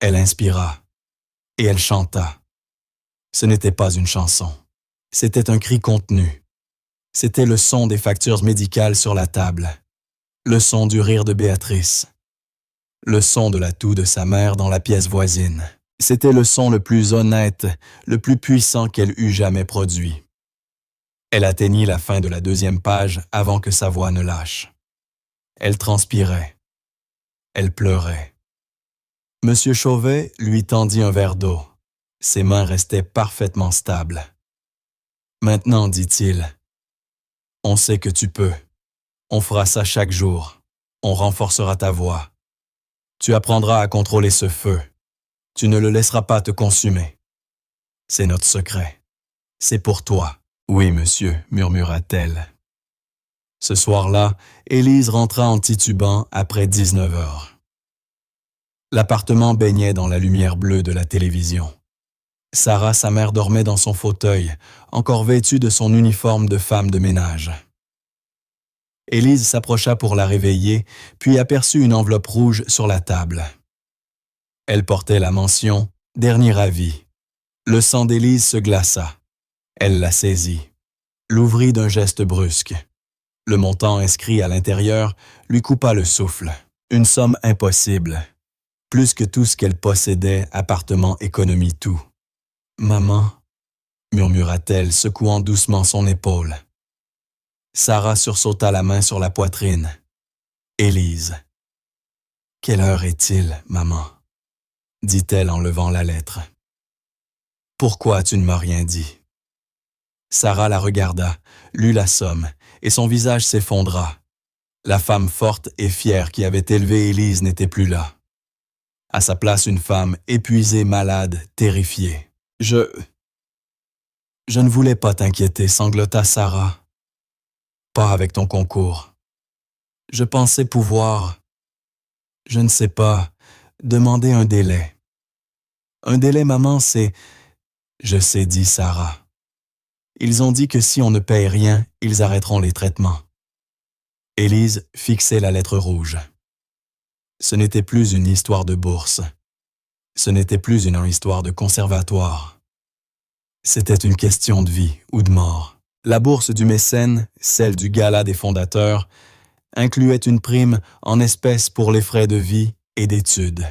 Elle inspira et elle chanta. Ce n'était pas une chanson. C'était un cri contenu. C'était le son des factures médicales sur la table. Le son du rire de Béatrice. Le son de la toux de sa mère dans la pièce voisine. C'était le son le plus honnête, le plus puissant qu'elle eût jamais produit. Elle atteignit la fin de la 2e page avant que sa voix ne lâche. Elle transpirait. Elle pleurait. Monsieur Chauvet lui tendit un verre d'eau. Ses mains restaient parfaitement stables. Maintenant, dit-il, on sait que tu peux. On fera ça chaque jour. On renforcera ta voix. Tu apprendras à contrôler ce feu. Tu ne le laisseras pas te consumer. C'est notre secret. C'est pour toi. Oui, monsieur, murmura-t-elle. Ce soir-là, Élise rentra en titubant après 19 heures. L'appartement baignait dans la lumière bleue de la télévision. Sarah, sa mère, dormait dans son fauteuil, encore vêtue de son uniforme de femme de ménage. Élise s'approcha pour la réveiller, puis aperçut une enveloppe rouge sur la table. Elle portait la mention « Dernier avis ». Le sang d'Élise se glaça. Elle la saisit, l'ouvrit d'un geste brusque. Le montant inscrit à l'intérieur lui coupa le souffle. Une somme impossible. Plus que tout ce qu'elle possédait, appartement, économie, tout. « Maman » murmura-t-elle, secouant doucement son épaule. Sarah sursauta la main sur la poitrine. « Élise. »« Quelle heure est-il, maman » dit-elle en levant la lettre. « Pourquoi tu ne m'as rien dit ?» Sarah la regarda, lut la somme, et son visage s'effondra. La femme forte et fière qui avait élevé Élise n'était plus là. À sa place, une femme épuisée, malade, terrifiée. « Je ne voulais pas t'inquiéter, » sanglota Sarah. « Pas avec ton concours. Je pensais pouvoir, je ne sais pas, demander un délai. » « Un délai, maman, c'est... » « Je sais, dit Sarah. Ils ont dit que si on ne paye rien, ils arrêteront les traitements. » Élise fixait la lettre rouge. Ce n'était plus une histoire de bourse. Ce n'était plus une histoire de conservatoire. C'était une question de vie ou de mort. La bourse du mécène, celle du gala des fondateurs, incluait une prime en espèces pour les frais de vie et d'études.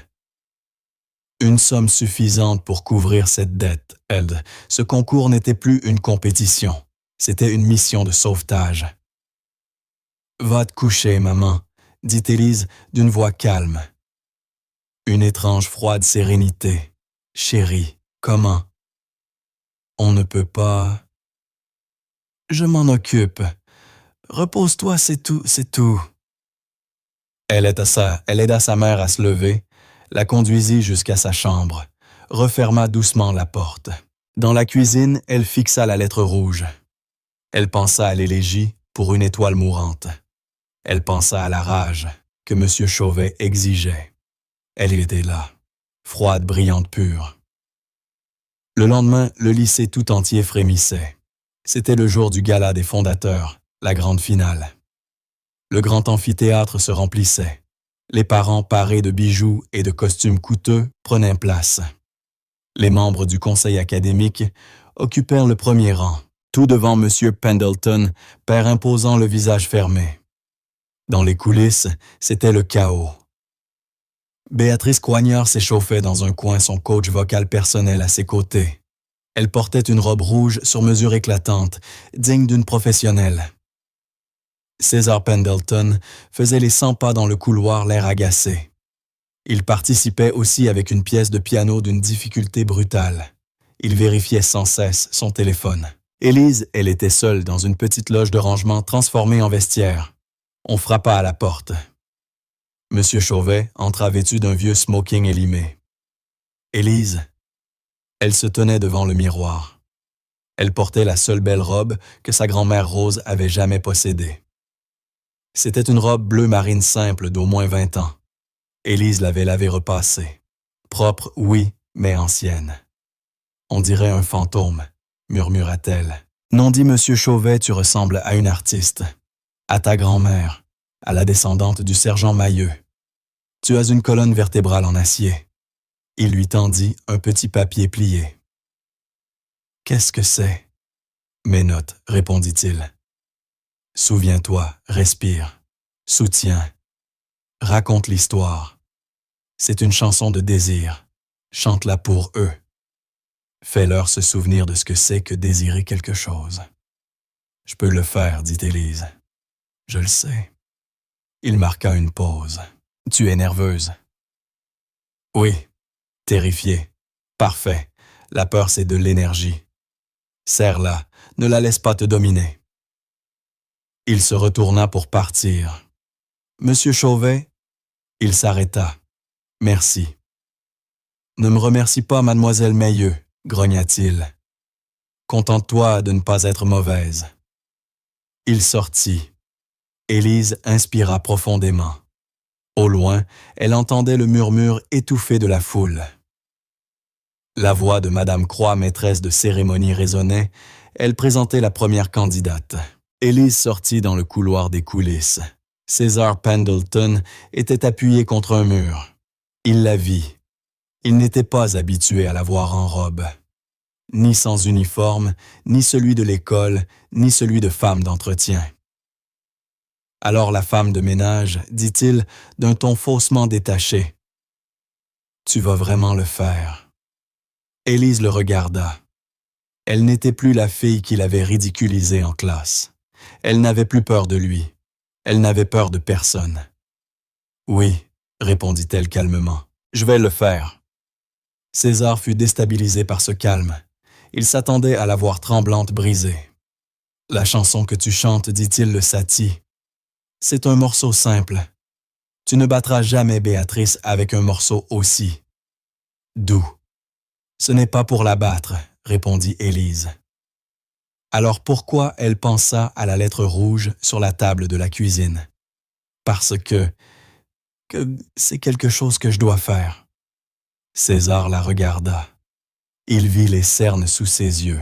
Une somme suffisante pour couvrir cette dette, ce concours n'était plus une compétition, c'était une mission de sauvetage. « Va te coucher, maman », dit Élise d'une voix calme. Une étrange froide sérénité. « Chérie, comment ?»« On ne peut pas... »« Je m'en occupe. Repose-toi, c'est tout, c'est tout. » Elle aida sa mère à se lever, la conduisit jusqu'à sa chambre, referma doucement la porte. Dans la cuisine, elle fixa la lettre rouge. Elle pensa à l'élégie pour une étoile mourante. Elle pensa à la rage que M. Chauvet exigeait. Elle était là, froide, brillante, pure. Le lendemain, le lycée tout entier frémissait. C'était le jour du gala des fondateurs, la grande finale. Le grand amphithéâtre se remplissait. Les parents parés de bijoux et de costumes coûteux prenaient place. Les membres du conseil académique occupèrent le premier rang, tout devant M. Pendleton, père imposant, le visage fermé. Dans les coulisses, c'était le chaos. Béatrice Coignard s'échauffait dans un coin, son coach vocal personnel à ses côtés. Elle portait une robe rouge sur mesure éclatante, digne d'une professionnelle. César Pendleton faisait les 100 pas dans le couloir, l'air agacé. Il participait aussi avec une pièce de piano d'une difficulté brutale. Il vérifiait sans cesse son téléphone. Élise, elle était seule dans une petite loge de rangement transformée en vestiaire. On frappa à la porte. Monsieur Chauvet entra vêtu d'un vieux smoking élimé. Élise, elle se tenait devant le miroir. Elle portait la seule belle robe que sa grand-mère Rose avait jamais possédée. C'était une robe bleu marine simple d'au moins 20 ans. Élise l'avait lavée repassée. Propre, oui, mais ancienne. On dirait un fantôme, murmura-t-elle. Non, dit Monsieur Chauvet, tu ressembles à une artiste. À ta grand-mère, à la descendante du sergent Mailleux. Tu as une colonne vertébrale en acier. Il lui tendit un petit papier plié. Qu'est-ce que c'est? Mes notes, répondit-il. Souviens-toi, respire, soutiens, raconte l'histoire. C'est une chanson de désir, chante-la pour eux. Fais-leur se souvenir de ce que c'est que désirer quelque chose. Je peux le faire, dit Élise. Je le sais. Il marqua une pause. Tu es nerveuse? Oui, terrifiée. Parfait. La peur, c'est de l'énergie. Serre-la, ne la laisse pas te dominer. Il se retourna pour partir. Monsieur Chauvet, il s'arrêta. Merci. Ne me remercie pas, mademoiselle Meilleux, grogna-t-il. Contente-toi de ne pas être mauvaise. Il sortit. Élise inspira profondément. Au loin, elle entendait le murmure étouffé de la foule. La voix de Madame Croix, maîtresse de cérémonie, résonnait. Elle présentait la première candidate. Élise sortit dans le couloir des coulisses. César Pendleton était appuyé contre un mur. Il la vit. Il n'était pas habitué à la voir en robe. Ni sans uniforme, ni celui de l'école, ni celui de femme d'entretien. Alors la femme de ménage, dit-il, d'un ton faussement détaché. « Tu vas vraiment le faire. » Élise le regarda. Elle n'était plus la fille qu'il avait ridiculisée en classe. Elle n'avait plus peur de lui. Elle n'avait peur de personne. « Oui, » répondit-elle calmement, « je vais le faire. » César fut déstabilisé par ce calme. Il s'attendait à la voir tremblante briser. « La chanson que tu chantes, dit-il, le satie. C'est un morceau simple. Tu ne battras jamais Béatrice avec un morceau aussi doux. » « Ce n'est pas pour la battre, » répondit Élise. Alors pourquoi elle pensa à la lettre rouge sur la table de la cuisine? Parce que c'est quelque chose que je dois faire. César la regarda. Il vit les cernes sous ses yeux,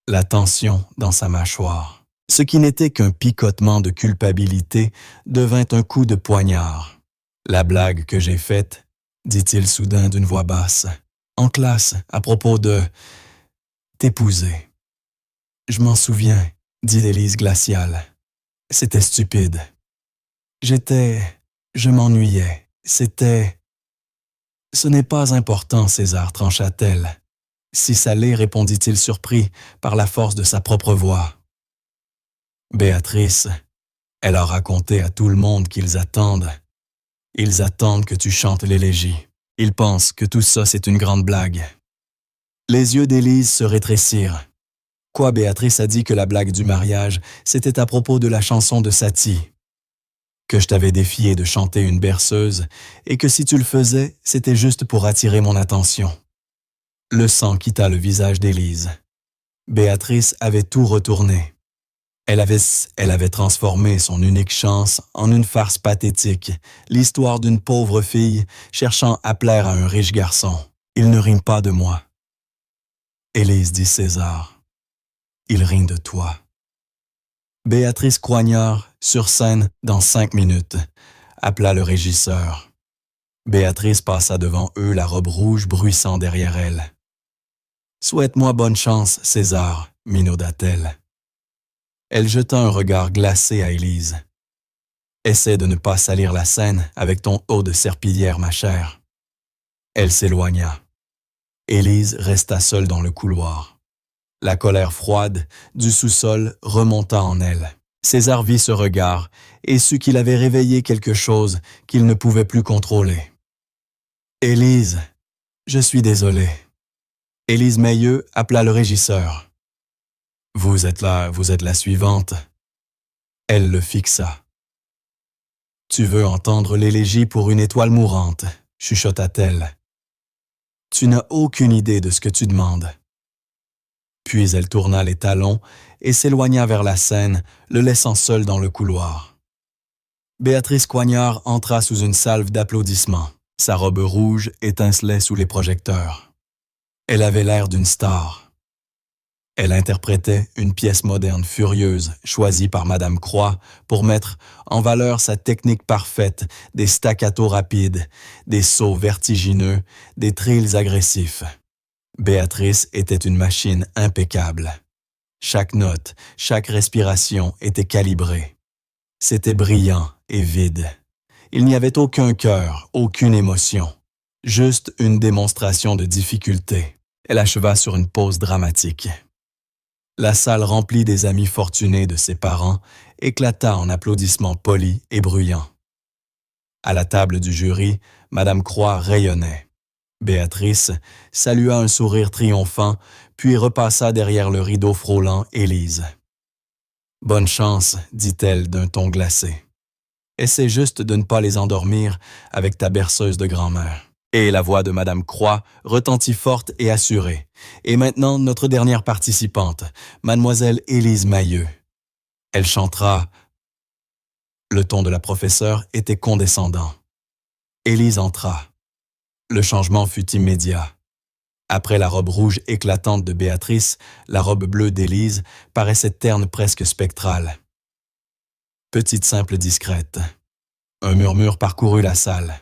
la tension dans sa mâchoire. Ce qui n'était qu'un picotement de culpabilité devint un coup de poignard. « La blague que j'ai faite, » dit-il soudain d'une voix basse, en classe, à propos de t'épouser. « Je m'en souviens, » dit Élise glaciale. « C'était stupide. Je m'ennuyais. C'était... » « Ce n'est pas important, César, trancha-t-elle. « Si ça l'est, répondit-il surpris par la force de sa propre voix. Béatrice, elle a raconté à tout le monde qu'ils attendent. Ils attendent que tu chantes l'élégie. Ils pensent que tout ça, c'est une grande blague. » Les yeux d'Élise se rétrécirent. Quoi, Béatrice a dit que la blague du mariage, c'était à propos de la chanson de Satie. Que je t'avais défié de chanter une berceuse et que si tu le faisais, c'était juste pour attirer mon attention. Le sang quitta le visage d'Élise. Béatrice avait tout retourné. Elle avait transformé son unique chance en une farce pathétique, l'histoire d'une pauvre fille cherchant à plaire à un riche garçon. Il ne rime pas de moi. Élise, dit César, il rime de toi. Béatrice Coignard, sur scène dans 5 minutes, appela le régisseur. Béatrice passa devant eux, la robe rouge bruissant derrière elle. « Souhaite-moi bonne chance, César, » minauda-t-elle. Elle jeta un regard glacé à Élise. « Essaie de ne pas salir la scène avec ton haut de serpillière, ma chère. » Elle s'éloigna. Élise resta seule dans le couloir. La colère froide du sous-sol remonta en elle. César vit ce regard et sut qu'il avait réveillé quelque chose qu'il ne pouvait plus contrôler. « Élise, je suis désolé. » Élise Meilleux appela le régisseur. « Vous êtes la suivante. » Elle le fixa. « Tu veux entendre l'élégie pour une étoile mourante, » chuchota-t-elle. « Tu n'as aucune idée de ce que tu demandes. » Puis elle tourna les talons et s'éloigna vers la scène, le laissant seul dans le couloir. Béatrice Coignard entra sous une salve d'applaudissements. Sa robe rouge étincelait sous les projecteurs. Elle avait l'air d'une star. Elle interprétait une pièce moderne furieuse choisie par Madame Croix pour mettre en valeur sa technique parfaite des staccatos rapides, des sauts vertigineux, des trills agressifs. Béatrice était une machine impeccable. Chaque note, chaque respiration était calibrée. C'était brillant et vide. Il n'y avait aucun cœur, aucune émotion. Juste une démonstration de difficulté. Elle acheva sur une pause dramatique. La salle remplie des amis fortunés de ses parents éclata en applaudissements polis et bruyants. À la table du jury, Madame Croix rayonnait. Béatrice salua un sourire triomphant, puis repassa derrière le rideau frôlant Élise. « Bonne chance, dit-elle d'un ton glacé. Essaie juste de ne pas les endormir avec ta berceuse de grand-mère. » Et la voix de Madame Croix retentit forte et assurée. Et maintenant, notre dernière participante, Mademoiselle Élise Mahieu. Elle chantera. Le ton de la professeure était condescendant. Élise entra. Le changement fut immédiat. Après la robe rouge éclatante de Béatrice, la robe bleue d'Élise paraissait terne presque spectrale. Petite simple discrète. Un murmure parcourut la salle.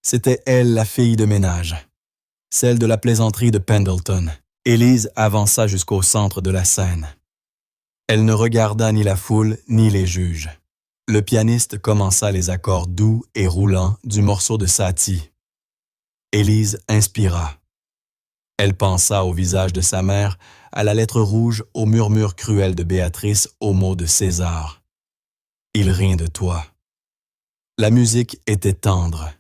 C'était elle, la fille de ménage. Celle de la plaisanterie de Pendleton. Élise avança jusqu'au centre de la scène. Elle ne regarda ni la foule, ni les juges. Le pianiste commença les accords doux et roulants du morceau de Satie. Élise inspira. Elle pensa au visage de sa mère, à la lettre rouge, au murmure cruel de Béatrice, aux mots de César. « Il rit de toi. » La musique était tendre.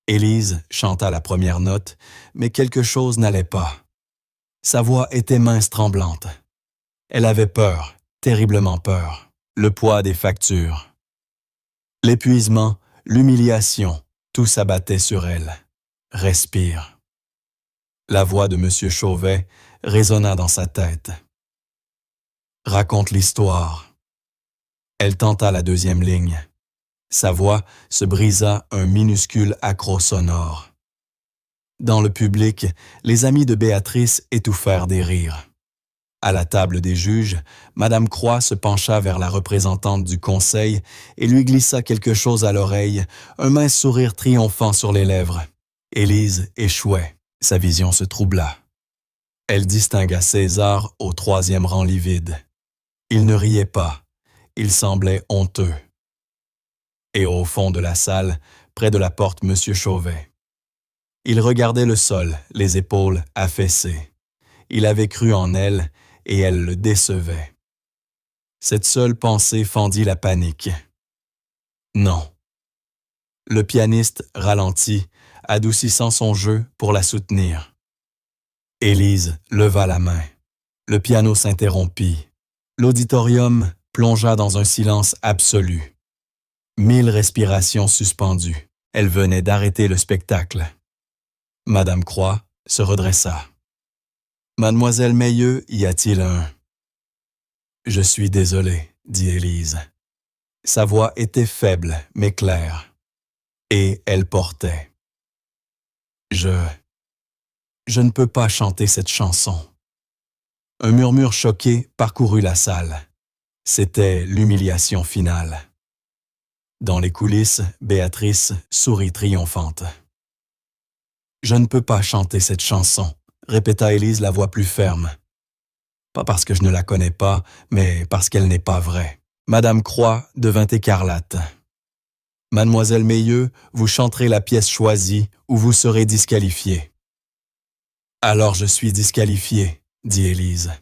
Élise chanta la première note, mais quelque chose n'allait pas. Sa voix était mince tremblante. Elle avait peur, terriblement peur. Le poids des factures. L'épuisement, l'humiliation, tout s'abattait sur elle. Respire. La voix de M. Chauvet résonna dans sa tête. Raconte l'histoire. Elle tenta la deuxième ligne. Sa voix se brisa un minuscule accroc sonore. Dans le public, les amis de Béatrice étouffèrent des rires. À la table des juges, Madame Croix se pencha vers la représentante du conseil et lui glissa quelque chose à l'oreille, un mince sourire triomphant sur les lèvres. Élise échouait. Sa vision se troubla. Elle distingua César au troisième rang livide. Il ne riait pas. Il semblait honteux. Et au fond de la salle, près de la porte, M. Chauvet. Il regardait le sol, les épaules affaissées. Il avait cru en elle, et elle le décevait. Cette seule pensée fendit la panique. Non. Le pianiste ralentit, adoucissant son jeu pour la soutenir. Élise leva la main. Le piano s'interrompit. L'auditorium plongea dans un silence absolu. 1000 respirations suspendues. Elle venait d'arrêter le spectacle. Madame Croix se redressa. « Mademoiselle Mahieu, y a-t-il un... » « Je suis désolé, dit Élise. Sa voix était faible, mais claire. Et elle portait. « Je ne peux pas chanter cette chanson. » Un murmure choqué parcourut la salle. C'était l'humiliation finale. Dans les coulisses, Béatrice sourit triomphante. « Je ne peux pas chanter cette chanson, » répéta Élise la voix plus ferme. « Pas parce que je ne la connais pas, mais parce qu'elle n'est pas vraie. » Madame Croix devint écarlate. « Mademoiselle Mahieu, vous chanterez la pièce choisie ou vous serez disqualifiée. »« Alors je suis disqualifiée, » dit Élise.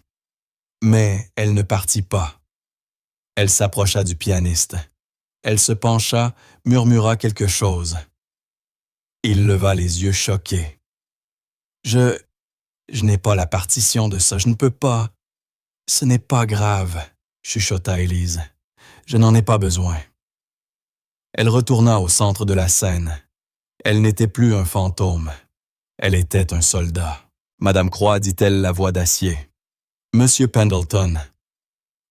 Mais elle ne partit pas. Elle s'approcha du pianiste. Elle se pencha, murmura quelque chose. Il leva les yeux choqués. « Je n'ai pas la partition de ça, je ne peux pas. »« Ce n'est pas grave, » chuchota Élise. « Je n'en ai pas besoin. » Elle retourna au centre de la scène. Elle n'était plus un fantôme. Elle était un soldat. « Madame Croix, dit-elle la voix d'acier. Monsieur Pendleton. »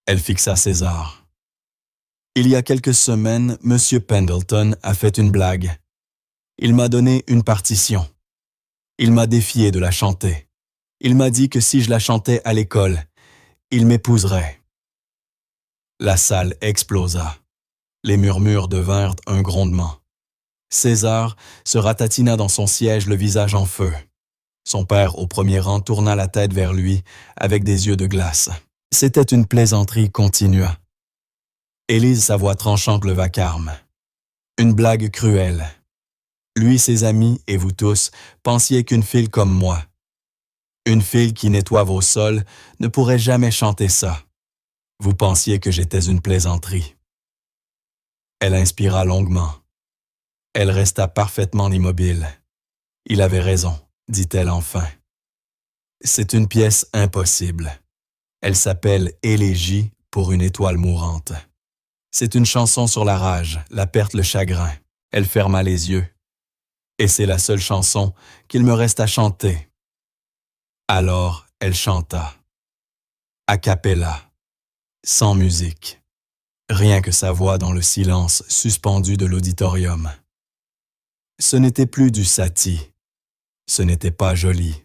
Elle fixa César. « Il y a quelques semaines, Monsieur Pendleton a fait une blague. Il m'a donné une partition. Il m'a défié de la chanter. Il m'a dit que si je la chantais à l'école, il m'épouserait. » La salle explosa. Les murmures devinrent un grondement. César se ratatina dans son siège, le visage en feu. Son père, au premier rang, tourna la tête vers lui avec des yeux de glace. C'était une plaisanterie, continua. Élise, sa voix tranchante, le vacarme. Une blague cruelle. Lui, ses amis et vous tous pensiez qu'une fille comme moi, une fille qui nettoie vos sols, ne pourrait jamais chanter ça. Vous pensiez que j'étais une plaisanterie. Elle inspira longuement. Elle resta parfaitement immobile. Il avait raison. dit-elle enfin. C'est une pièce impossible. Elle s'appelle Élégie pour une étoile mourante. C'est une chanson sur la rage, la perte, le chagrin. Elle ferma les yeux. Et c'est la seule chanson qu'il me reste à chanter. Alors, elle chanta. A cappella, sans musique. Rien que sa voix dans le silence suspendu de l'auditorium. Ce n'était plus du Satie. Ce n'était pas joli.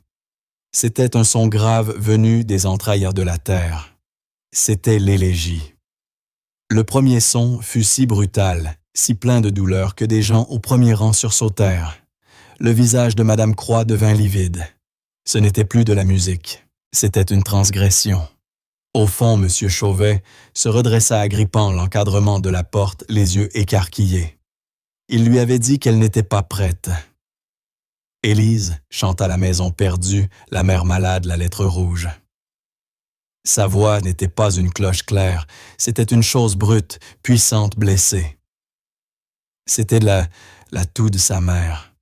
C'était un son grave venu des entrailles de la terre. C'était l'élégie. Le premier son fut si brutal, si plein de douleur que des gens au premier rang sursautèrent. Le visage de Madame Croix devint livide. Ce n'était plus de la musique, c'était une transgression. Au fond, M. Chauvet se redressa agrippant l'encadrement de la porte, les yeux écarquillés. Il lui avait dit qu'elle n'était pas prête. Élise chanta La maison perdue, La mère malade, La lettre rouge. Sa voix n'était pas une cloche claire, c'était une chose brute, puissante, blessée. C'était la toux de sa mère.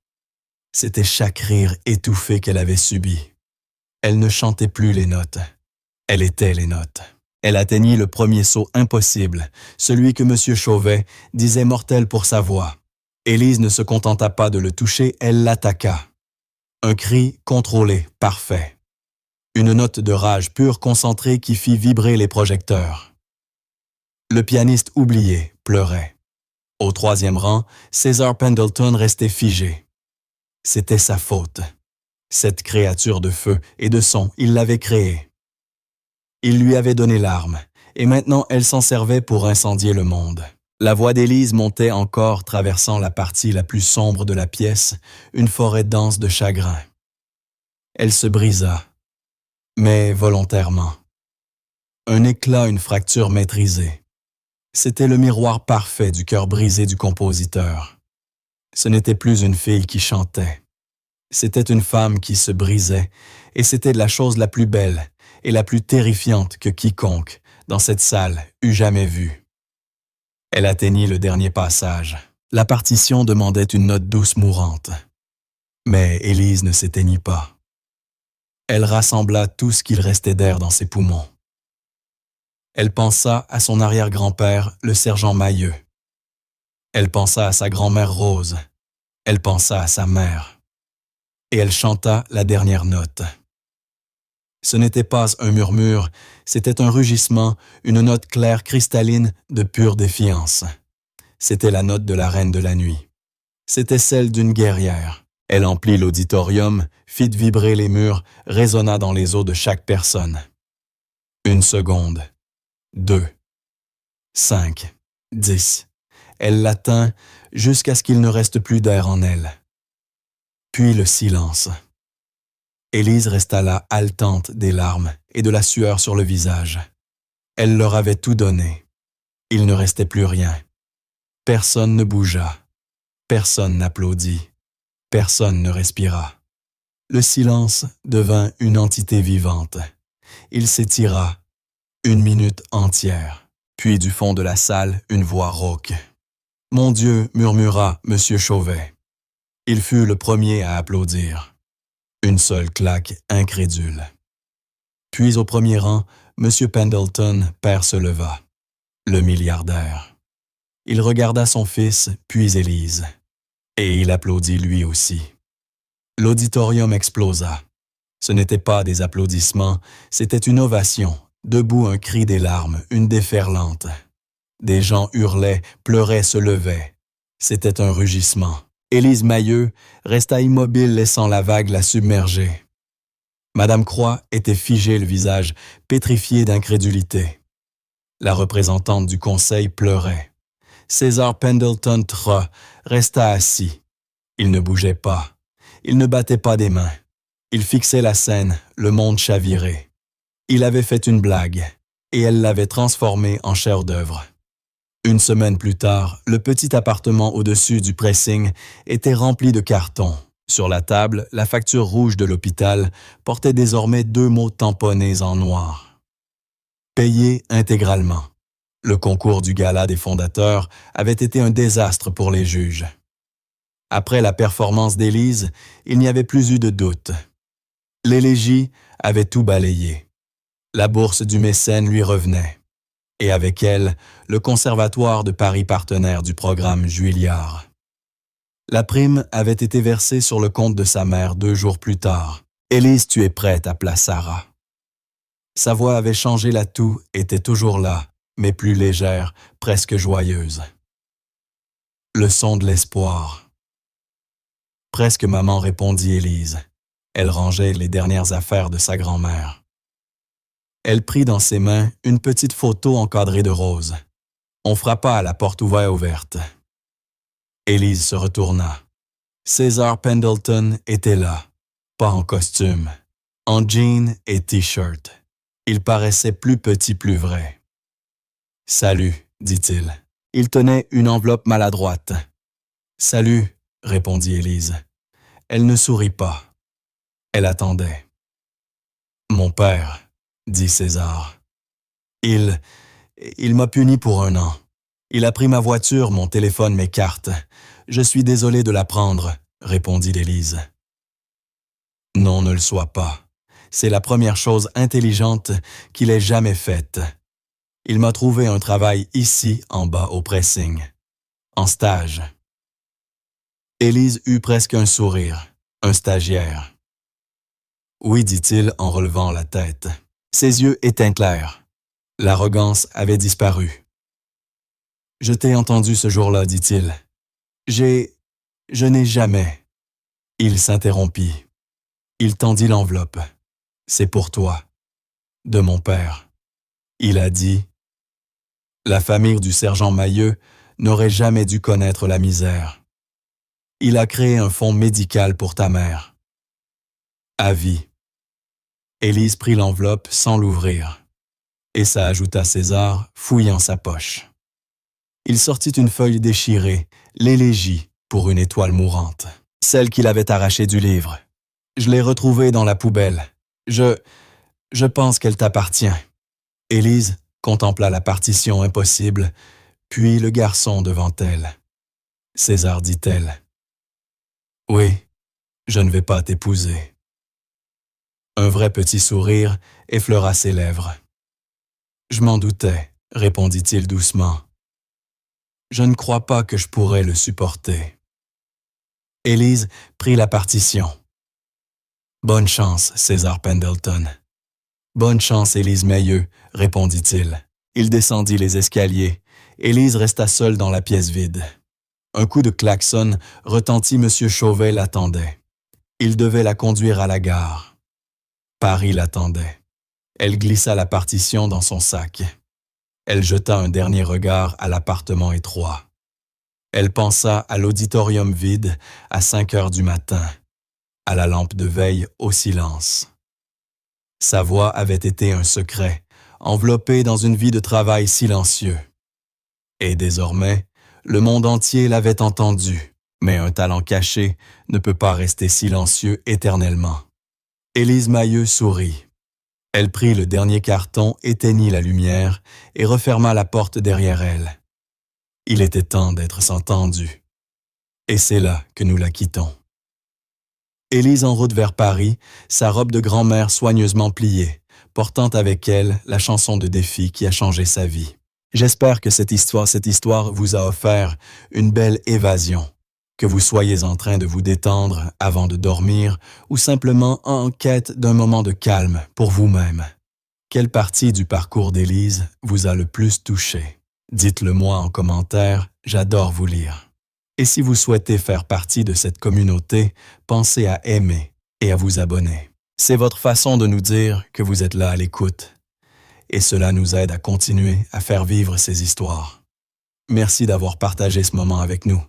C'était chaque rire étouffé qu'elle avait subi. Elle ne chantait plus les notes. Elle était les notes. Elle atteignit le premier saut impossible, celui que M. Chauvet disait mortel pour sa voix. Élise ne se contenta pas de le toucher, elle l'attaqua. Un cri contrôlé, parfait. Une note de rage pure concentrée qui fit vibrer les projecteurs. Le pianiste oublié pleurait. Au troisième rang, César Pendleton restait figé. C'était sa faute. Cette créature de feu et de son, il l'avait créée. Il lui avait donné l'arme, et maintenant elle s'en servait pour incendier le monde. La voix d'Élise montait encore, traversant la partie la plus sombre de la pièce, une forêt dense de chagrin. Elle se brisa, mais volontairement. Un éclat, une fracture maîtrisée. C'était le miroir parfait du cœur brisé du compositeur. Ce n'était plus une fille qui chantait. C'était une femme qui se brisait, et c'était la chose la plus belle et la plus terrifiante que quiconque, dans cette salle, eût jamais vue. Elle atteignit le dernier passage. La partition demandait une note douce mourante. Mais Élise ne s'éteignit pas. Elle rassembla tout ce qu'il restait d'air dans ses poumons. Elle pensa à son arrière-grand-père, le sergent Mailleux. Elle pensa à sa grand-mère Rose. Elle pensa à sa mère. Et elle chanta la dernière note. Ce n'était pas un murmure, c'était un rugissement, une note claire cristalline de pure défiance. C'était la note de la reine de la nuit. C'était celle d'une guerrière. Elle emplit l'auditorium, fit vibrer les murs, résonna dans les os de chaque personne. 1 seconde, 2, 5, 10. Elle l'atteint jusqu'à ce qu'il ne reste plus d'air en elle. Puis le silence. Élise resta là, haletante des larmes et de la sueur sur le visage. Elle leur avait tout donné. Il ne restait plus rien. Personne ne bougea. Personne n'applaudit. Personne ne respira. Le silence devint une entité vivante. Il s'étira 1 minute entière. Puis du fond de la salle, une voix rauque. « Mon Dieu » murmura M. Chauvet. Il fut le premier à applaudir. Une seule claque incrédule. Puis au premier rang, M. Pendleton, père, se leva. Le milliardaire. Il regarda son fils, puis Élise. Et il applaudit lui aussi. L'auditorium explosa. Ce n'était pas des applaudissements, c'était une ovation, debout un cri des larmes, une déferlante. Des gens hurlaient, pleuraient, se levaient. C'était un rugissement. Élise Mailleux resta immobile, laissant la vague la submerger. Madame Croix était figée, le visage pétrifié d'incrédulité. La représentante du conseil pleurait. César Pendleton III resta assis. Il ne bougeait pas. Il ne battait pas des mains. Il fixait la scène, le monde chaviré. Il avait fait une blague, et elle l'avait transformée en chef-d'œuvre. 1 semaine plus tard, le petit appartement au-dessus du pressing était rempli de cartons. Sur la table, la facture rouge de l'hôpital portait désormais 2 mots tamponnés en noir. Payé intégralement. Le concours du gala des fondateurs avait été un désastre pour les juges. Après la performance d'Élise, il n'y avait plus eu de doute. L'élégie avait tout balayé. La bourse du mécène lui revenait. Et avec elle, le Conservatoire de Paris partenaire du programme Juilliard. La prime avait été versée sur le compte de sa mère 2 jours plus tard. « Élise, tu es prête » appela Sarah. Sa voix avait changé, la toux était toujours là, mais plus légère, presque joyeuse. Le son de l'espoir. Presque maman, répondit Élise. Elle rangeait les dernières affaires de sa grand-mère. Elle prit dans ses mains une petite photo encadrée de roses. On frappa à la porte ouverte. Élise se retourna. César Pendleton était là, pas en costume, en jean et t-shirt. Il paraissait plus petit, plus vrai. « Salut », dit-il. Il tenait une enveloppe maladroite. « Salut », répondit Élise. Elle ne sourit pas. Elle attendait. « Mon père », dit César. Il m'a puni pour 1 an. Il a pris ma voiture, mon téléphone, mes cartes. Je suis désolé de l'apprendre, répondit Élise. Non, ne le sois pas. C'est la première chose intelligente qu'il ait jamais faite. Il m'a trouvé un travail ici, en bas, au pressing, en stage. Élise eut presque un sourire, un stagiaire. Oui, dit-il en relevant la tête. Ses yeux étaient clairs. L'arrogance avait disparu. Je t'ai entendu ce jour-là, dit-il. Je n'ai jamais. Il s'interrompit. Il tendit l'enveloppe. C'est pour toi, de mon père. Il a dit, la famille du sergent Mailleux n'aurait jamais dû connaître la misère. Il a créé un fonds médical pour ta mère. À vie. Élise prit l'enveloppe sans l'ouvrir. Et ça ajouta César, fouillant sa poche. Il sortit une feuille déchirée, l'élégie pour une étoile mourante, celle qu'il avait arrachée du livre. Je l'ai retrouvée dans la poubelle. Je pense qu'elle t'appartient. Élise contempla la partition impossible, puis le garçon devant elle. César, dit-elle. Oui, je ne vais pas t'épouser. Un vrai petit sourire effleura ses lèvres. Je m'en doutais, répondit-il doucement. Je ne crois pas que je pourrais le supporter. Élise prit la partition. Bonne chance, César Pendleton. Bonne chance, Élise Mailleux, répondit-il. Il descendit les escaliers. Élise resta seule dans la pièce vide. Un coup de klaxon retentit, M. Chauvet l'attendait. Il devait la conduire à la gare. Paris l'attendait. Elle glissa la partition dans son sac. Elle jeta un dernier regard à l'appartement étroit. Elle pensa à l'auditorium vide à 5 heures du matin, à la lampe de veille au silence. Sa voix avait été un secret, enveloppé dans une vie de travail silencieux. Et désormais, le monde entier l'avait entendu, mais un talent caché ne peut pas rester silencieux éternellement. Élise Mailleux sourit. Elle prit le dernier carton, éteignit la lumière et referma la porte derrière elle. Il était temps d'être entendu. Et c'est là que nous la quittons. Élise en route vers Paris, sa robe de grand-mère soigneusement pliée, portant avec elle la chanson de défi qui a changé sa vie. J'espère que cette histoire vous a offert une belle évasion, que vous soyez en train de vous détendre avant de dormir ou simplement en quête d'un moment de calme pour vous-même. Quelle partie du parcours d'Élise vous a le plus touché? Dites-le moi en commentaire, j'adore vous lire. Et si vous souhaitez faire partie de cette communauté, pensez à aimer et à vous abonner. C'est votre façon de nous dire que vous êtes là à l'écoute. Et cela nous aide à continuer à faire vivre ces histoires. Merci d'avoir partagé ce moment avec nous.